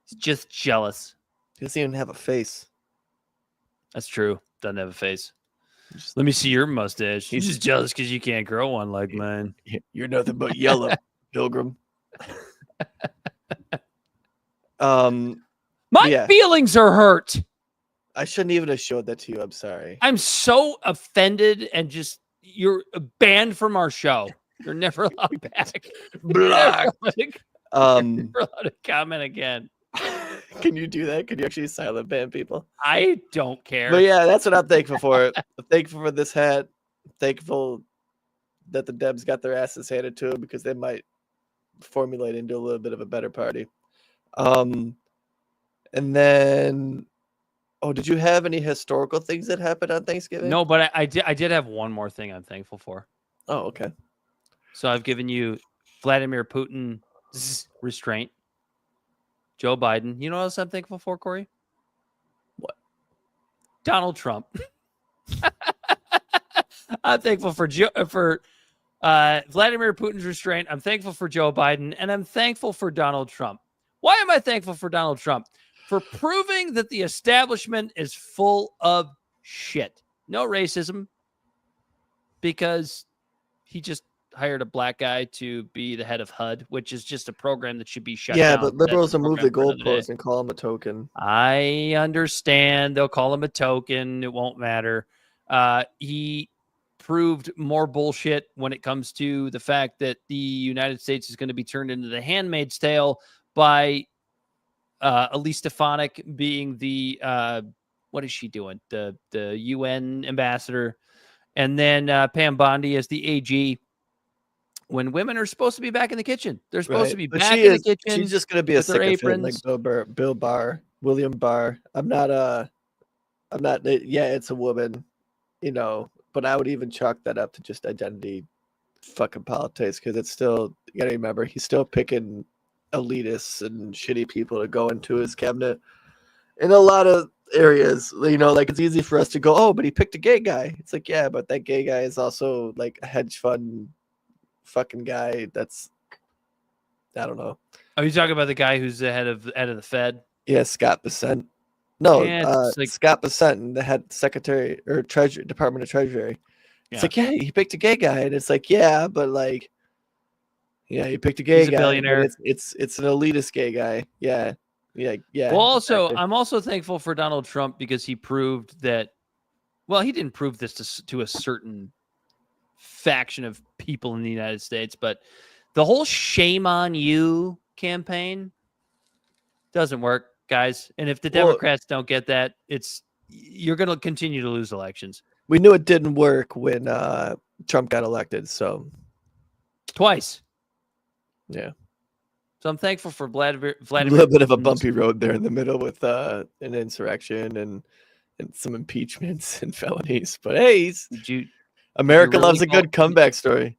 Speaker 3: He's just jealous.
Speaker 4: He doesn't even have a face.
Speaker 3: That's true. Doesn't have a face. Let me see your mustache. He's just jealous because you can't grow one like mine.
Speaker 4: You're nothing but yellow, Pilgrim. My
Speaker 3: feelings are hurt.
Speaker 4: I shouldn't even have showed that to you. I'm sorry.
Speaker 3: I'm so offended and just you're banned from our show. You're never allowed back.
Speaker 4: Blocked.
Speaker 3: Never allowed to comment again.
Speaker 4: Can you do that? Can you actually silent ban people?
Speaker 3: I don't care.
Speaker 4: But yeah, that's what I'm thankful for. I'm thankful for this hat. I'm thankful that the Debs got their asses handed to them because they might formulate into a little bit of a better party. And then, did you have any historical things that happened on Thanksgiving?
Speaker 3: No, but I did have one more thing I'm thankful for.
Speaker 4: Oh, okay.
Speaker 3: So I've given you Vladimir Putin's restraint, Joe Biden. You know what else I'm thankful for, Corey?
Speaker 4: What?
Speaker 3: Donald Trump. I'm thankful for Vladimir Putin's restraint. I'm thankful for Joe Biden, and I'm thankful for Donald Trump. Why am I thankful for Donald Trump? For proving that the establishment is full of shit. No racism, because he just hired a black guy to be the head of HUD, which is just a program that should be shut down.
Speaker 4: Yeah, but liberals
Speaker 3: That's
Speaker 4: will
Speaker 3: a
Speaker 4: move the
Speaker 3: program for another
Speaker 4: goalposts
Speaker 3: day.
Speaker 4: and call him a token.
Speaker 3: I understand. They'll call him a token. It won't matter. He proved more bullshit when it comes to the fact that the United States is going to be turned into the Handmaid's Tale by Elise Stefanik being the what is she doing? The UN ambassador, and then Pam Bondi as the AG. When women are supposed to be back in the kitchen, they're supposed to be back in the kitchen.
Speaker 4: She's just going to be a
Speaker 3: with their
Speaker 4: sycophant like Bill Barr, William Barr. I'm not. Yeah, it's a woman, but I would even chalk that up to just identity fucking politics, because it's still, you gotta remember, he's still picking elitists and shitty people to go into his cabinet in a lot of areas. Like, it's easy for us to go, oh, but he picked a gay guy. It's like, yeah, but that gay guy is also like a hedge fund fucking guy. That's, I don't know.
Speaker 3: Are you talking about the guy who's the head of the Fed?
Speaker 4: Yeah, Scott Bessent. No,
Speaker 3: Yeah, it's like-
Speaker 4: Scott Bessent, the head secretary or treasury, Department of Treasury. It's like, yeah, he picked a gay guy, and it's like, yeah, but like, yeah, he picked a gay
Speaker 3: He's a
Speaker 4: guy.
Speaker 3: billionaire.
Speaker 4: It's an elitist gay guy. Yeah.
Speaker 3: Well, also,
Speaker 4: exactly.
Speaker 3: I'm also thankful for Donald Trump because he proved that. Well, he didn't prove this to a certain faction of people in the United States, but the whole "shame on you" campaign doesn't work, guys. And if the Democrats don't get that, you're going to continue to lose elections.
Speaker 4: We knew it didn't work when Trump got elected. So
Speaker 3: twice.
Speaker 4: Yeah.
Speaker 3: So I'm thankful for Vladimir.
Speaker 4: A little bit of a bumpy road there in the middle with an insurrection and some impeachments and felonies. But hey, America loves a good comeback story.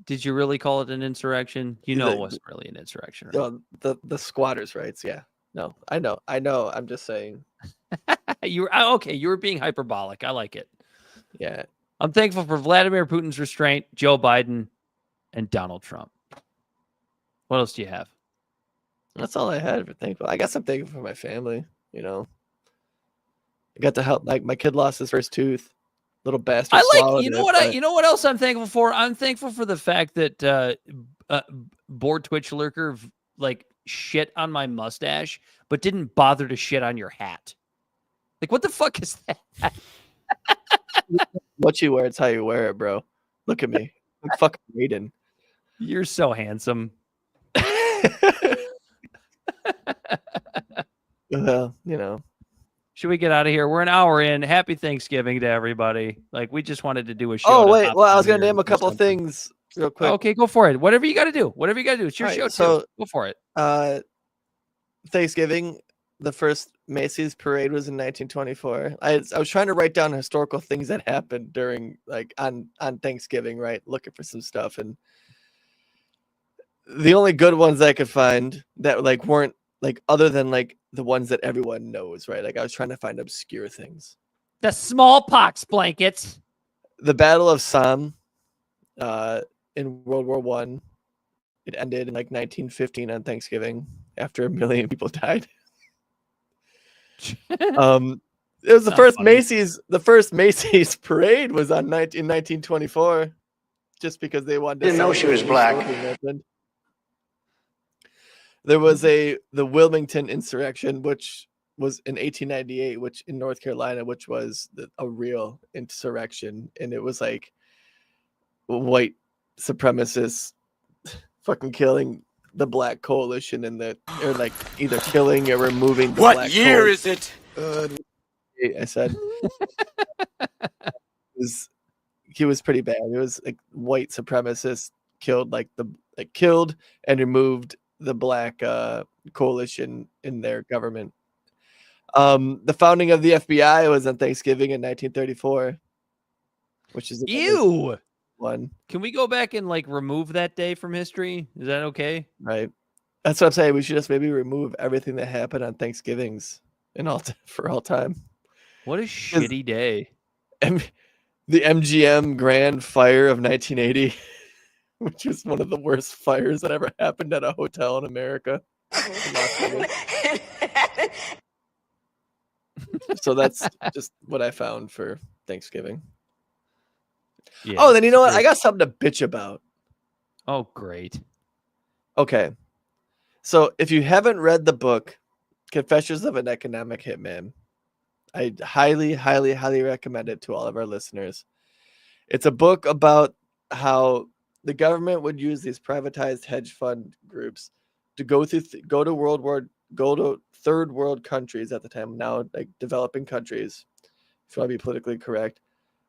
Speaker 3: Did you really call it an insurrection? It wasn't really an insurrection, right?
Speaker 4: The squatters' rights. Yeah. No, I know. I'm just saying.
Speaker 3: You were okay. You were being hyperbolic. I like it.
Speaker 4: Yeah.
Speaker 3: I'm thankful for Vladimir Putin's restraint, Joe Biden, and Donald Trump. What else do you have?
Speaker 4: That's all I had for thankful. I guess I'm thankful for my family. I got to help. Like, my kid lost his first tooth, Little bastard.
Speaker 3: I like,
Speaker 4: swallowed
Speaker 3: you know
Speaker 4: it,
Speaker 3: what
Speaker 4: but-
Speaker 3: you know what else I'm thankful for? I'm thankful for the fact that bored Twitch lurker like shit on my mustache, but didn't bother to shit on your hat. Like, what the fuck is that?
Speaker 4: What you wear, it's how you wear it, bro. Look at me. I'm fucking Raiden.
Speaker 3: You're so handsome.
Speaker 4: Well, you know.
Speaker 3: Should we get out of here? We're an hour in. Happy Thanksgiving to everybody. Like, we just wanted to do a show.
Speaker 4: Oh
Speaker 3: to
Speaker 4: wait,
Speaker 3: hop
Speaker 4: well, I
Speaker 3: on
Speaker 4: was gonna
Speaker 3: here
Speaker 4: name a
Speaker 3: and do
Speaker 4: couple
Speaker 3: something.
Speaker 4: things real quick.
Speaker 3: Okay, go for it. Whatever you got to do. Whatever you got to do. It's your
Speaker 4: All
Speaker 3: show
Speaker 4: right,
Speaker 3: too.
Speaker 4: so-
Speaker 3: Go for it.
Speaker 4: Thanksgiving, the first Macy's parade was in 1924. I was trying to write down historical things that happened during like on Thanksgiving, right? Looking for some stuff, and the only good ones I could find that like weren't like other than like the ones that everyone knows, right? Like I was trying to find obscure things.
Speaker 3: The smallpox blankets.
Speaker 4: The Battle of Somme in World War One. It ended in like 1915 on Thanksgiving after 1 million people died. It was the
Speaker 3: Not
Speaker 4: first
Speaker 3: funny.
Speaker 4: Macy's. The first Macy's parade was in 1924, just because they wanted to.
Speaker 2: Didn't know she was black.
Speaker 4: There was the Wilmington insurrection, which was in 1898, which in North Carolina, which was a real insurrection, and it was like white supremacists fucking killing the black coalition and or like either killing or removing the black
Speaker 8: is it?
Speaker 4: I said he was pretty bad. It was like white supremacists killed and removed the black coalition in their government. The founding of the FBI was on Thanksgiving in 1934, which is
Speaker 3: Ew.
Speaker 4: one,
Speaker 3: Can we go back and like remove that day from history? Is that okay?
Speaker 4: right? That's what I'm saying. We should just maybe remove everything that happened on Thanksgivings for all time.
Speaker 3: What a shitty day.
Speaker 4: The MGM Grand Fire of 1980, which was one of the worst fires that ever happened at a hotel in America. So that's just what I found for Thanksgiving.
Speaker 3: Yeah.
Speaker 4: Oh, then you know what? I got something to bitch about.
Speaker 3: Oh, great.
Speaker 4: Okay. So if you haven't read the book, Confessions of an Economic Hitman, I highly, highly, highly recommend it to all of our listeners. It's a book about how the government would use these privatized hedge fund groups to go to third world countries at the time, now like developing countries, if you want to be politically correct,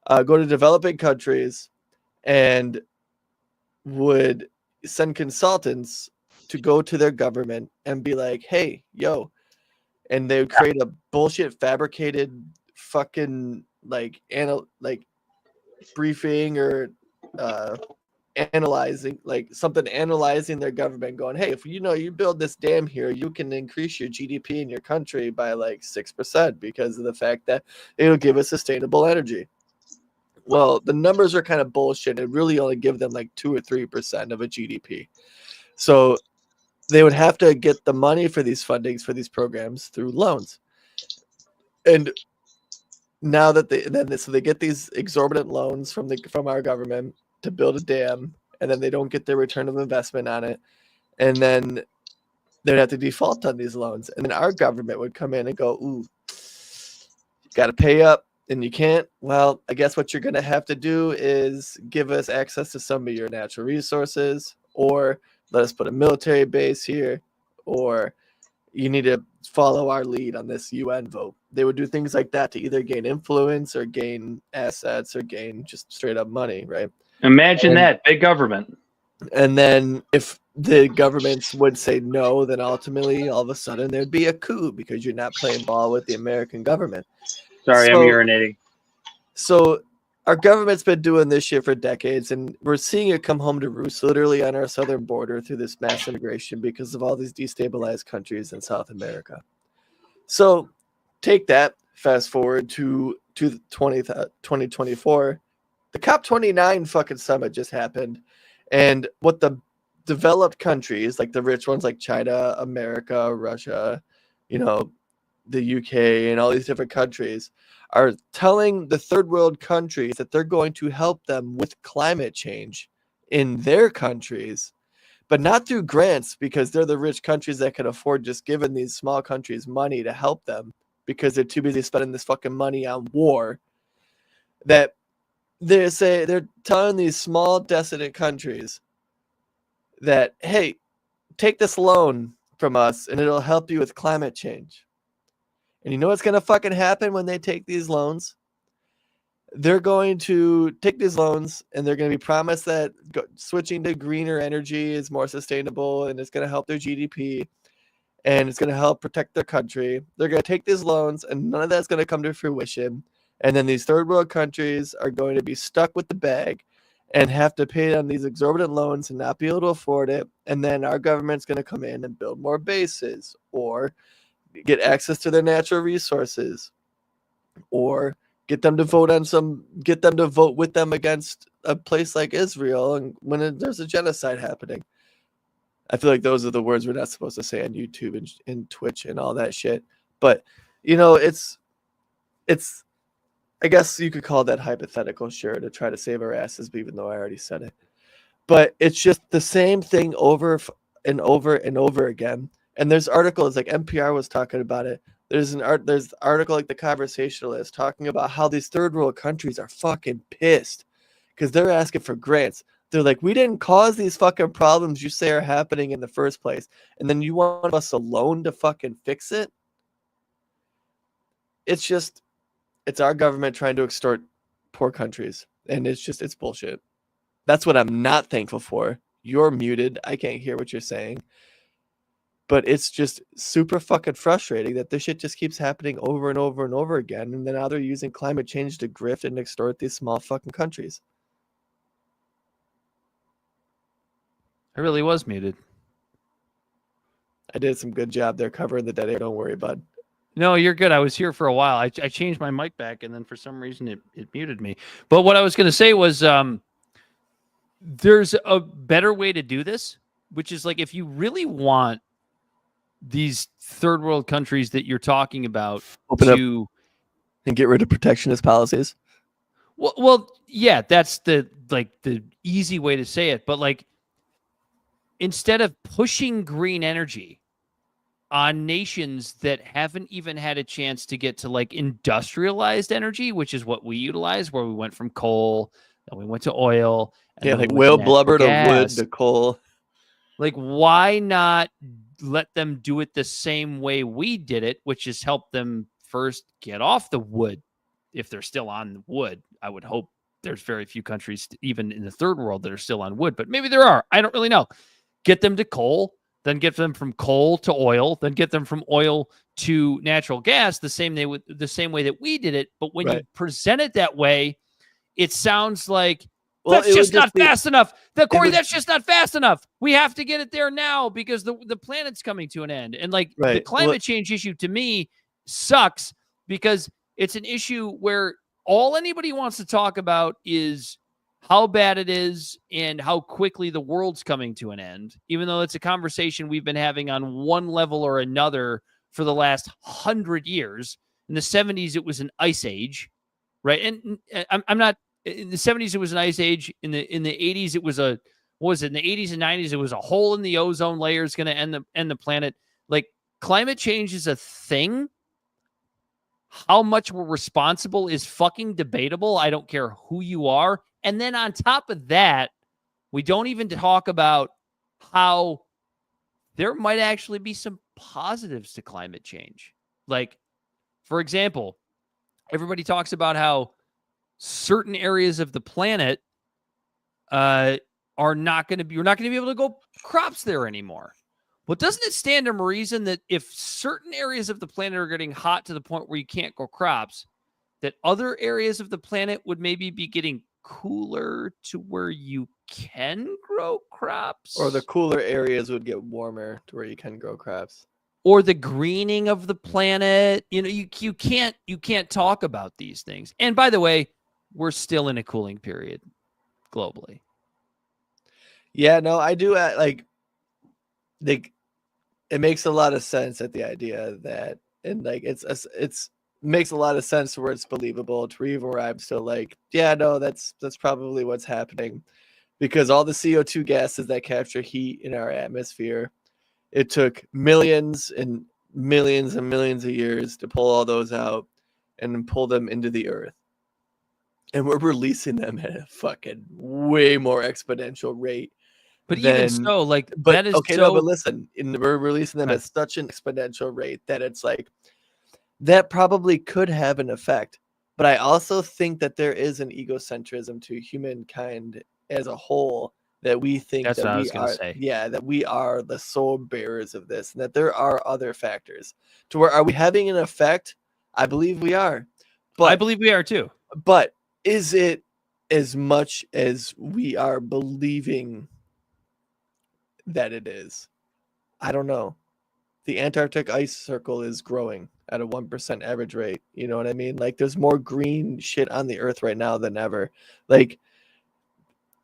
Speaker 4: go to developing countries and would send consultants to go to their government and be like, hey, yo, and they would create a bullshit fabricated fucking like briefing or analyzing their government, going, hey, if you build this dam here, you can increase your GDP in your country by like 6% because of the fact that it'll give us sustainable energy. Well, the numbers are kind of bullshit. It really only give them like 2 or 3% of a GDP. So they would have to get the money for these fundings for these programs through loans. And now that they get these exorbitant loans from our government to build a dam, and then they don't get their return of investment on it, and then they'd have to default on these loans, and then our government would come in and go, ooh, you got to pay up, and you can't. Well, I guess what you're going to have to do is give us access to some of your natural resources, or let us put a military base here, or you need to follow our lead on this UN vote. They would do things like that to either gain influence or gain assets or gain just straight up money, right?
Speaker 6: Imagine that, big government.
Speaker 4: And then if the governments would say no, then ultimately all of a sudden there'd be a coup because you're not playing ball with the American government.
Speaker 6: Sorry, I'm urinating.
Speaker 4: So our government's been doing this shit for decades, and we're seeing it come home to roost literally on our southern border through this mass immigration because of all these destabilized countries in South America. So take that, fast forward to 2024. The COP29 fucking summit just happened, and what the developed countries, like the rich ones like China, America, Russia, the UK and all these different countries are telling the third world countries that they're going to help them with climate change in their countries, but not through grants, because they're the rich countries that can afford just giving these small countries money to help them because they're too busy spending this fucking money on war. That they're telling these small desolate countries that, hey, take this loan from us and it'll help you with climate change. And you know what's going to fucking happen when they take these loans? They're going to take these loans and they're going to be promised that switching to greener energy is more sustainable and it's going to help their GDP and it's going to help protect their country. They're going to take these loans and none of that's going to come to fruition. And then these third world countries are going to be stuck with the bag and have to pay on these exorbitant loans and not be able to afford it. And then our government's going to come in and build more bases or get access to their natural resources or get them to vote with them against a place like Israel and when there's a genocide happening. I feel like those are the words we're not supposed to say on YouTube and Twitch and all that shit. But, you know, it's I guess you could call that hypothetical, sure, to try to save our asses, but even though I already said it. But it's just the same thing over and over and over again. And there's articles like NPR was talking about it. There's an article like The Conversationalist talking about how these third world countries are fucking pissed because they're asking for grants. They're like, we didn't cause these fucking problems you say are happening in the first place, and then you want us a loan to fucking fix it? It's our government trying to extort poor countries, and it's bullshit. That's what I'm not thankful for. You're muted. I can't hear what you're saying. But it's just super fucking frustrating that this shit just keeps happening over and over and over again. And then now they're using climate change to grift and extort these small fucking countries.
Speaker 3: I really was muted.
Speaker 4: I did some good job there covering the dead air. Don't worry, bud.
Speaker 3: No, you're good. I was here for a while. I changed my mic back, and then for some reason it muted me. But what I was going to say was there's a better way to do this, which is like if you really want these third world countries that you're talking about
Speaker 4: open up and get rid of protectionist policies.
Speaker 3: Well, yeah, that's the easy way to say it. But like, instead of pushing green energy on nations that haven't even had a chance to get to like industrialized energy, which is what we utilize, where we went from coal, then we went to oil, and
Speaker 4: like whale blubber to wood to coal.
Speaker 3: Like, why not let them do it the same way we did it, which is help them first get off the wood if they're still on the wood. I would hope there's very few countries, even in the third world, that are still on wood, but maybe there are. I don't really know. Get them to coal, then get them from coal to oil, then get them from oil to natural gas the same way that we did it. But when you present it that way, it sounds like, that's just not fast enough. Corey, that's just not fast enough. We have to get it there now because the planet's coming to an end. And like the climate change issue to me sucks because it's an issue where all anybody wants to talk about is how bad it is and how quickly the world's coming to an end, even though it's a conversation we've been having on one level or another for the last 100 years. In the 70s, it was an ice age, right? And I'm not, in the 70s, it was an ice age. In the 80s, it was in the 80s and 90s, it was a hole in the ozone layer is going to end the planet. Like, climate change is a thing. How much we're responsible is fucking debatable. I don't care who you are. And then on top of that, we don't even talk about how there might actually be some positives to climate change. Like, for example, everybody talks about how certain areas of the planet are not going to be, you're not going to be able to go crops there anymore. Well, doesn't it stand to reason that if certain areas of the planet are getting hot to the point where you can't grow crops, that other areas of the planet would maybe be getting cooler to where you can grow crops?
Speaker 4: Or the cooler areas would get warmer to where you can grow crops.
Speaker 3: Or the greening of the planet. You know, you can't talk about these things. And by the way, we're still in a cooling period globally.
Speaker 4: Yeah, no, I do it makes a lot of sense at the idea that and like it's makes a lot of sense where it's believable to even where I'm still like, yeah, no, that's probably what's happening, because all the CO2 gases that capture heat in our atmosphere, it took millions and millions and millions of years to pull all those out and then pull them into the earth. And we're releasing them at a fucking way more exponential rate.
Speaker 3: But even so, like, that is
Speaker 4: okay,
Speaker 3: so...
Speaker 4: no, but listen, we're releasing them at such an exponential rate that it's like, that probably could have an effect. But I also think that there is an egocentrism to humankind as a whole, that we think
Speaker 3: That's
Speaker 4: that
Speaker 3: what I
Speaker 4: we
Speaker 3: was gonna
Speaker 4: are,
Speaker 3: say.
Speaker 4: yeah, that we are the sole bearers of this, and that there are other factors. To where, are we having an effect? I believe we are. But
Speaker 3: I believe we are too.
Speaker 4: But is it as much as we are believing that it is? I don't know. The Antarctic ice circle is growing at a 1% average rate. You know what I mean? Like, there's more green shit on the earth right now than ever. Like,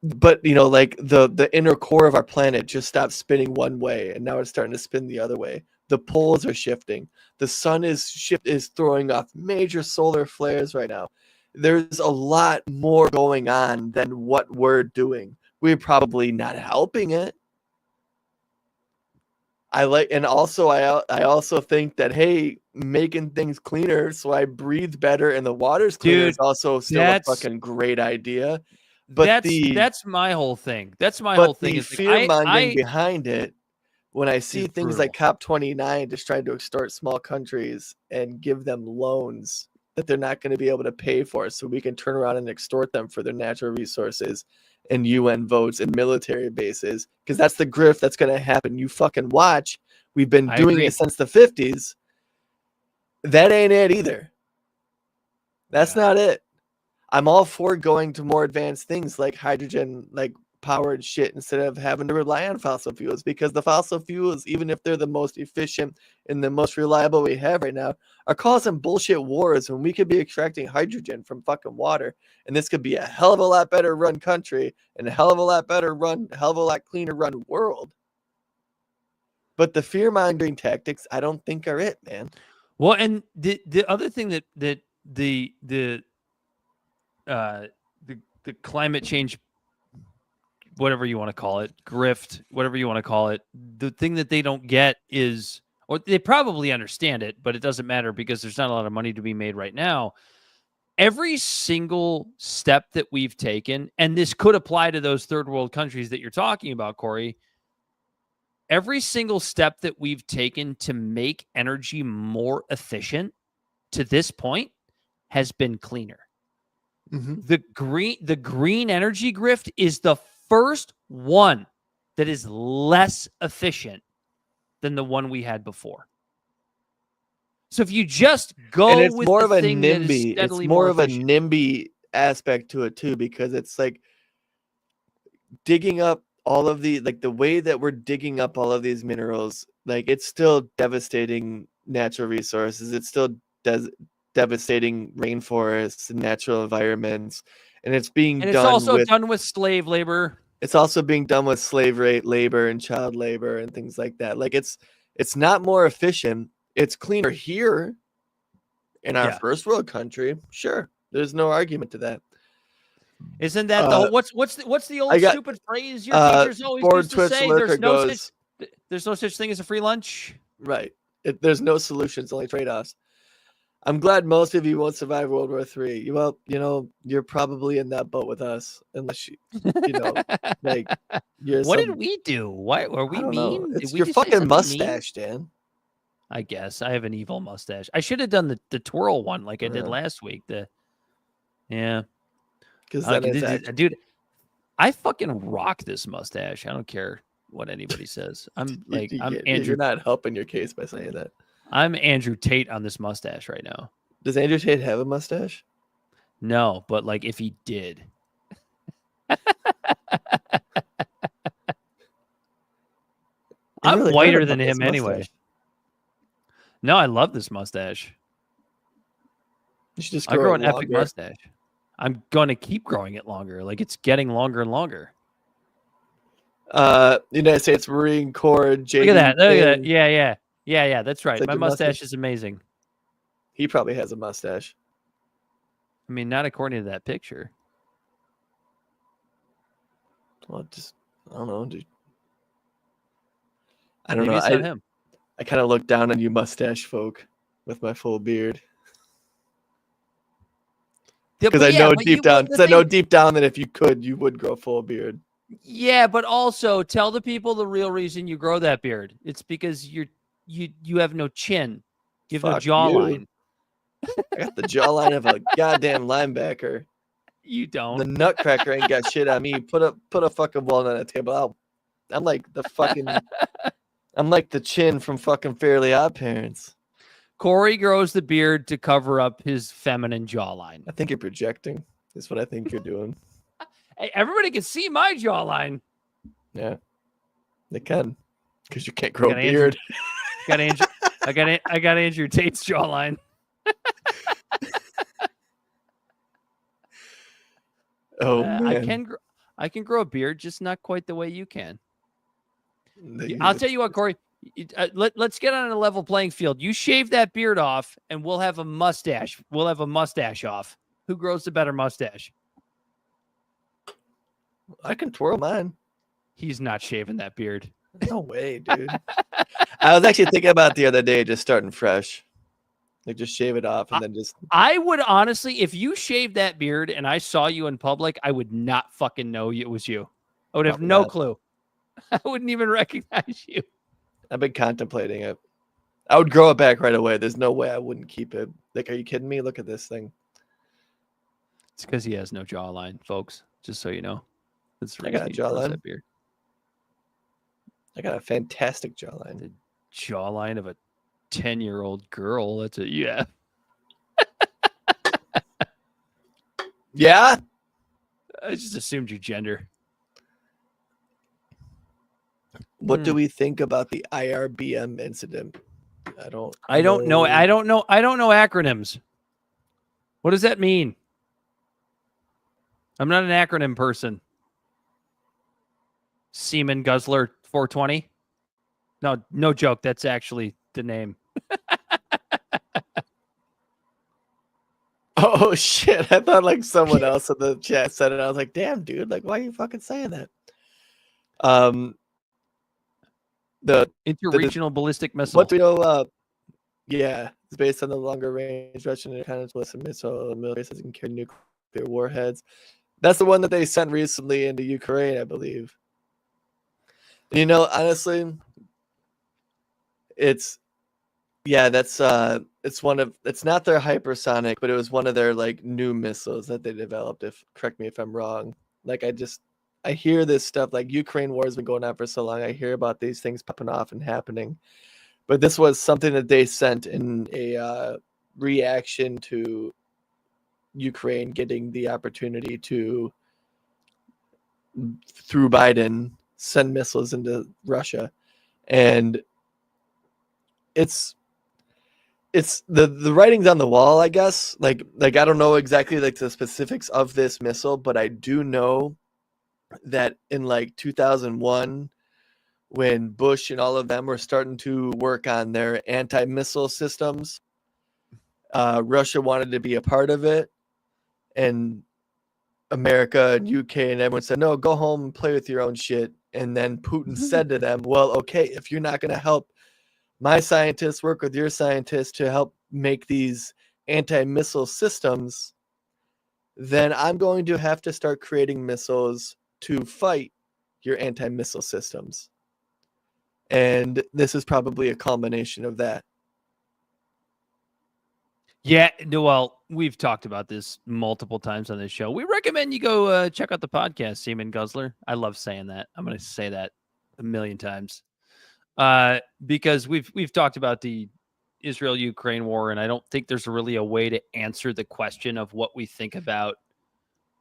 Speaker 4: but you know, like the inner core of our planet just stopped spinning one way, and now it's starting to spin the other way. The poles are shifting. The sun is throwing off major solar flares right now. There's a lot more going on than what we're doing. We're probably not helping it. I also think that, hey, making things cleaner so I breathe better and the water's cleaner is also still a fucking great idea. But
Speaker 3: that's my whole thing. That's my whole thing.
Speaker 4: Is fear mongering behind it. When I see things like COP29 just trying to extort small countries and give them loans that they're not going to be able to pay for, so we can turn around and extort them for their natural resources and UN votes and military bases, because that's the grift that's going to happen. You fucking watch. We've been doing it since the 50s. That ain't it either. That's not it. I'm all for going to more advanced things like hydrogen, like powered shit, instead of having to rely on fossil fuels, because the fossil fuels, even if they're the most efficient and the most reliable we have right now, are causing bullshit wars when we could be extracting hydrogen from fucking water, and this could be a hell of a lot better run country and a hell of a lot cleaner run world. But the fear mongering tactics, I don't think are it, man.
Speaker 3: Well, and the other thing that the climate change, whatever you want to call it, grift, whatever you want to call it, the thing that they don't get is, or they probably understand it, but it doesn't matter because there's not a lot of money to be made right now. Every single step that we've taken, and this could apply to those third world countries that you're talking about, Corey, every single step that we've taken to make energy more efficient to this point has been cleaner.
Speaker 4: Mm-hmm.
Speaker 3: The green energy grift is the first one that is less efficient than the one we had before. So if you just go,
Speaker 4: and it's
Speaker 3: with
Speaker 4: more
Speaker 3: the
Speaker 4: of a
Speaker 3: thing
Speaker 4: NIMBY,
Speaker 3: that is
Speaker 4: it's more of
Speaker 3: efficient.
Speaker 4: a NIMBY aspect to it too, because it's like digging up all of the, like the way that we're digging up all of these minerals, like it's still devastating natural resources. It's still devastating rainforests and natural environments, and it's being
Speaker 3: It's also done with slave labor.
Speaker 4: It's also being done with slave labor and child labor and things like that. Like it's not more efficient. It's cleaner here in our first world country. Sure, there's no argument to that.
Speaker 3: Isn't that the what's the old stupid phrase your teachers always used to say? There's no such thing as a free lunch.
Speaker 4: Right. There's no solutions, only trade-offs. I'm glad most of you won't survive World War III. Well, you know, you're probably in that boat with us, unless you know, like,
Speaker 3: what did we do? Why were we mean?
Speaker 4: It's your fucking mustache, Dan.
Speaker 3: I guess I have an evil mustache. I should have done the twirl one like I did last week. Because dude, I fucking rock this mustache. I don't care what anybody says. I'm Andrew.
Speaker 4: You're not helping your case by saying that.
Speaker 3: I'm Andrew Tate on this mustache right now.
Speaker 4: Does Andrew Tate have a mustache?
Speaker 3: No, but like if he did. I'm really whiter than him anyway. No, I love this mustache.
Speaker 4: You should just
Speaker 3: grow an epic mustache. I'm going to keep growing it longer. Like it's getting longer and longer.
Speaker 4: United States Marine Corps.
Speaker 3: Look at that. Yeah. That's right. My mustache is amazing.
Speaker 4: He probably has a mustache.
Speaker 3: I mean, not according to that picture.
Speaker 4: Well, just I don't know, dude. I don't
Speaker 3: Maybe
Speaker 4: know.
Speaker 3: it's not him.
Speaker 4: I kind of look down on you mustache folk with my full beard. Because I know deep down that if you could, you would grow full beard.
Speaker 3: Yeah, but also tell the people the real reason you grow that beard. It's because you have no chin. You have no jawline.
Speaker 4: I got the jawline of a goddamn linebacker.
Speaker 3: You don't.
Speaker 4: The nutcracker ain't got shit on me. Put a fucking walnut on the table. I'm like the chin from fucking Fairly Odd Parents.
Speaker 3: Corey grows the beard to cover up his feminine jawline.
Speaker 4: I think you're projecting. Is what I think you're doing.
Speaker 3: Hey, everybody can see my jawline.
Speaker 4: Yeah, they can, because you can't grow a beard.
Speaker 3: I got Andrew Tate's jawline.
Speaker 4: Oh man,
Speaker 3: I can grow a beard, just not quite the way you can. I'll tell you what, Corey. Let's get on a level playing field. You shave that beard off, and we'll have a mustache. We'll have a mustache off. Who grows the better mustache?
Speaker 4: I can twirl mine.
Speaker 3: He's not shaving that beard.
Speaker 4: No way, dude. I was actually thinking about the other day, just starting fresh. Like, just shave it off and then just...
Speaker 3: I would honestly, if you shaved that beard and I saw you in public, I would not fucking know it was you. I would have no clue. I wouldn't even recognize you.
Speaker 4: I've been contemplating it. I would grow it back right away. There's no way I wouldn't keep it. Like, are you kidding me? Look at this thing.
Speaker 3: It's because he has no jawline, folks. Just so you know. That's
Speaker 4: I got a jawline.
Speaker 3: That beard.
Speaker 4: I got a fantastic jawline.
Speaker 3: The jawline of a 10-year-old girl. That's a yeah.
Speaker 4: Yeah?
Speaker 3: I just assumed your gender.
Speaker 4: What do we think about the IRBM incident? I don't
Speaker 3: know. I don't know acronyms. What does that mean? I'm not an acronym person. Seaman Guzzler 420. No joke. That's actually the name.
Speaker 4: Oh shit. I thought like someone else in the chat said it. I was like, damn, dude, like why are you fucking saying that? The
Speaker 3: interregional ballistic missile.
Speaker 4: What do we know? Yeah, it's based on the longer range Russian intercontinental missile military can carry nuclear warheads. That's the one that they sent recently into Ukraine, I believe. You know, honestly, it's not their hypersonic, but it was one of their like new missiles that they developed. Correct me if I'm wrong. Like I hear this stuff, like Ukraine war has been going on for so long. I hear about these things popping off and happening, but this was something that they sent in a reaction to Ukraine getting the opportunity to, through Biden, send missiles into Russia. And it's the writing's on the wall, I guess. Like I don't know exactly like the specifics of this missile, but I do know that in like 2001, when Bush and all of them were starting to work on their anti-missile systems, Russia wanted to be a part of it, and America and UK and everyone said, no, go home and play with your own shit. And then Putin said to them, well, okay, if you're not going to help my scientists work with your scientists to help make these anti-missile systems, then I'm going to have to start creating missiles to fight your anti-missile systems. And this is probably a culmination of that.
Speaker 3: Yeah, well, we've talked about this multiple times on this show. We recommend you go check out the podcast, Seaman Guzzler. I love saying that. I'm going to say that a million times because we've talked about the Israel-Ukraine war, and I don't think there's really a way to answer the question of what we think about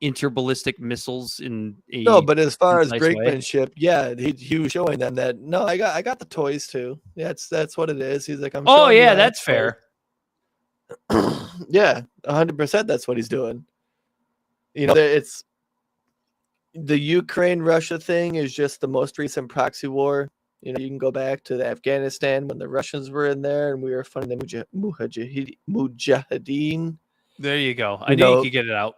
Speaker 3: interballistic missiles in a
Speaker 4: no, but as far as
Speaker 3: nice
Speaker 4: brakemanship, yeah, he was showing them that no, I got the toys too. Yeah, that's what it is. He's like, I'm.
Speaker 3: Oh yeah, that's fair.
Speaker 4: Yeah, 100%. That's what he's doing. You know, it's the Ukraine-Russia thing is just the most recent proxy war You know, you can go back to the Afghanistan when the Russians were in there and we were funding the Mujahideen.
Speaker 3: There you go. I knew you could get it out.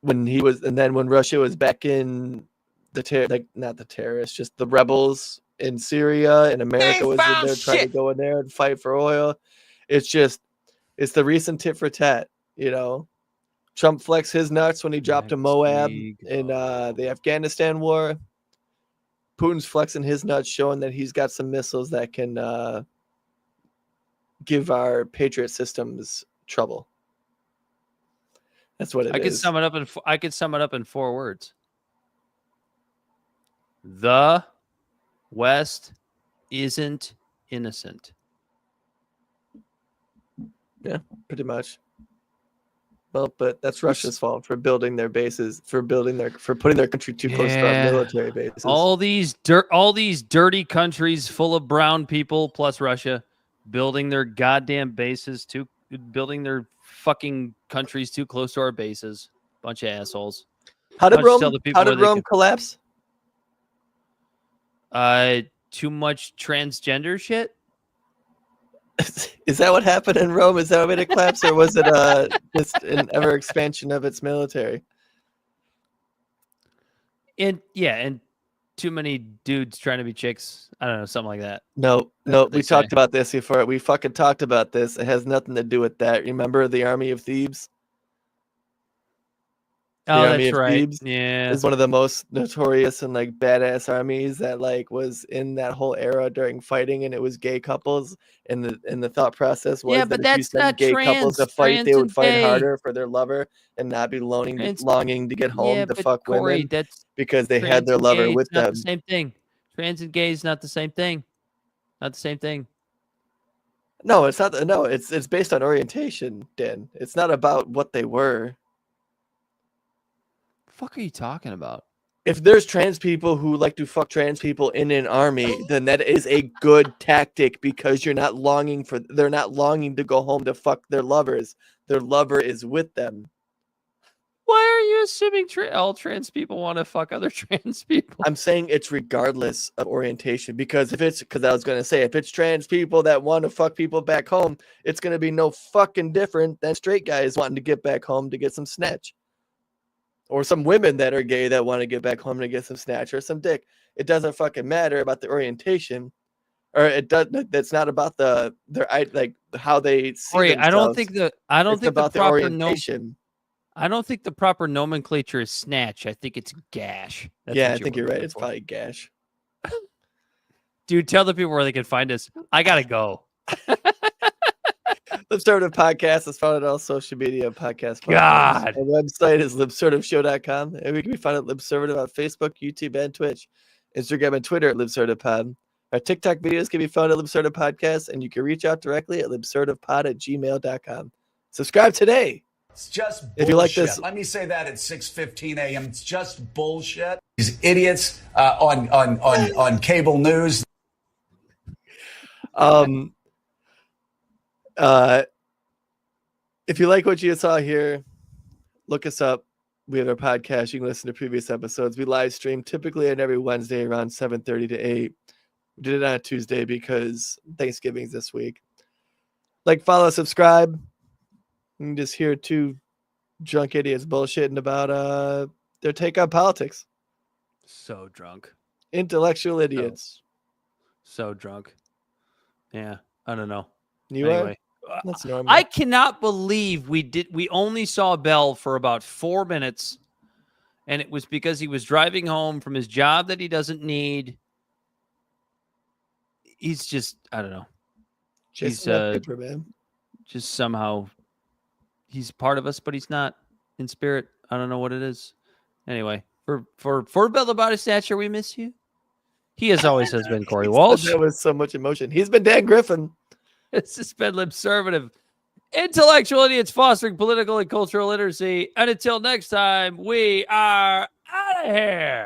Speaker 4: When Russia was back in not the terrorists, just the rebels in Syria, and America was in there trying to go in there and fight for oil. It's the recent tit for tat, you know. Trump flexed his nuts when he dropped a Moab in the Afghanistan war. Putin's flexing his nuts, showing that he's got some missiles that can give our Patriot systems trouble. That's what it is.
Speaker 3: I could sum it up in 4 words. The West isn't innocent.
Speaker 4: Yeah, pretty much. Well, but that's Russia's fault for building their bases, for putting their country too close to our military bases.
Speaker 3: All these dirty countries full of brown people plus Russia building their goddamn bases building their fucking countries too close to our bases. Bunch of assholes.
Speaker 4: How did Rome collapse?
Speaker 3: Too much transgender shit.
Speaker 4: Is that what happened in Rome? Is that what made it collapse, or was it just an ever expansion of its military?
Speaker 3: And too many dudes trying to be chicks. I don't know, something like that.
Speaker 4: No, we talked about this before. We fucking talked about this. It has nothing to do with that. Remember the Army of Thebes?
Speaker 3: Oh, that's right.
Speaker 4: Thebes
Speaker 3: Yeah,
Speaker 4: is one of the most notorious and like badass armies that like was in that whole era during fighting, and it was gay couples. And the thought process was
Speaker 3: but
Speaker 4: that if you
Speaker 3: that's
Speaker 4: send
Speaker 3: not
Speaker 4: gay
Speaker 3: trans.
Speaker 4: couples to fight, they would fight
Speaker 3: Gay.
Speaker 4: harder for their lover and not be longing to get home to fuck
Speaker 3: Corey,
Speaker 4: women because they had their lover with them.
Speaker 3: Not the same thing. Trans and gay is not the same thing. Not the same thing.
Speaker 4: No, it's not. No, it's based on orientation, Dan. It's not about what they were.
Speaker 3: Fuck are you talking about?
Speaker 4: If there's trans people who like to fuck trans people in an army, then that is a good tactic because they're not longing to go home to fuck their lovers. Their lover is with them.
Speaker 3: Why are you assuming all trans people want to fuck other trans people?
Speaker 4: I'm saying it's regardless of orientation because if it's trans people that want to fuck people back home, it's going to be no fucking different than straight guys wanting to get back home to get some snatch. Or some women that are gay that want to get back home to get some snatch or some dick. It doesn't fucking matter about the orientation, or it does. That's not about how they see themselves.
Speaker 3: I don't think the proper
Speaker 4: orientation.
Speaker 3: I don't think the proper nomenclature is snatch. I think it's gash.
Speaker 4: I think you're right. It's probably gash.
Speaker 3: Dude, tell the people where they can find us. I gotta go.
Speaker 4: Libservative Podcast is found on all social media podcast.
Speaker 3: God.
Speaker 4: Our website is libservativeshow.com. And we can be found at Libservative on Facebook, YouTube, and Twitch. Instagram and Twitter at LibservativePod. Our TikTok videos can be found at Libservative Podcast, and you can reach out directly at libservativepod@gmail.com. Subscribe today.
Speaker 10: It's just bullshit.
Speaker 4: If you like this,
Speaker 10: let me say that at 6:15 a.m. It's just bullshit. These idiots on cable news.
Speaker 4: If you like what you saw here, look us up. We have our podcast. You can listen to previous episodes. We live stream typically on every Wednesday around 7:30 to 8. We did it on a Tuesday because Thanksgiving's this week. Like, follow, subscribe. You can just hear 2 drunk idiots bullshitting about their take on politics.
Speaker 3: So drunk.
Speaker 4: Intellectual idiots.
Speaker 3: So drunk. Yeah, I don't know.
Speaker 4: Anyway. That's normal.
Speaker 3: I cannot believe we only saw Bell for about 4 minutes, and it was because he was driving home from his job that he doesn't need. He's just, I don't know. He's just somehow he's part of us, but he's not in spirit. I don't know what it is. Anyway, for Bell the Bodysnatcher, we miss you. He has always been Corey Walsh.
Speaker 4: That was so much emotion. He's been Dan Griffin.
Speaker 3: This has been Libservative. Intellectual idiots fostering political and cultural literacy. And until next time, we are out of here.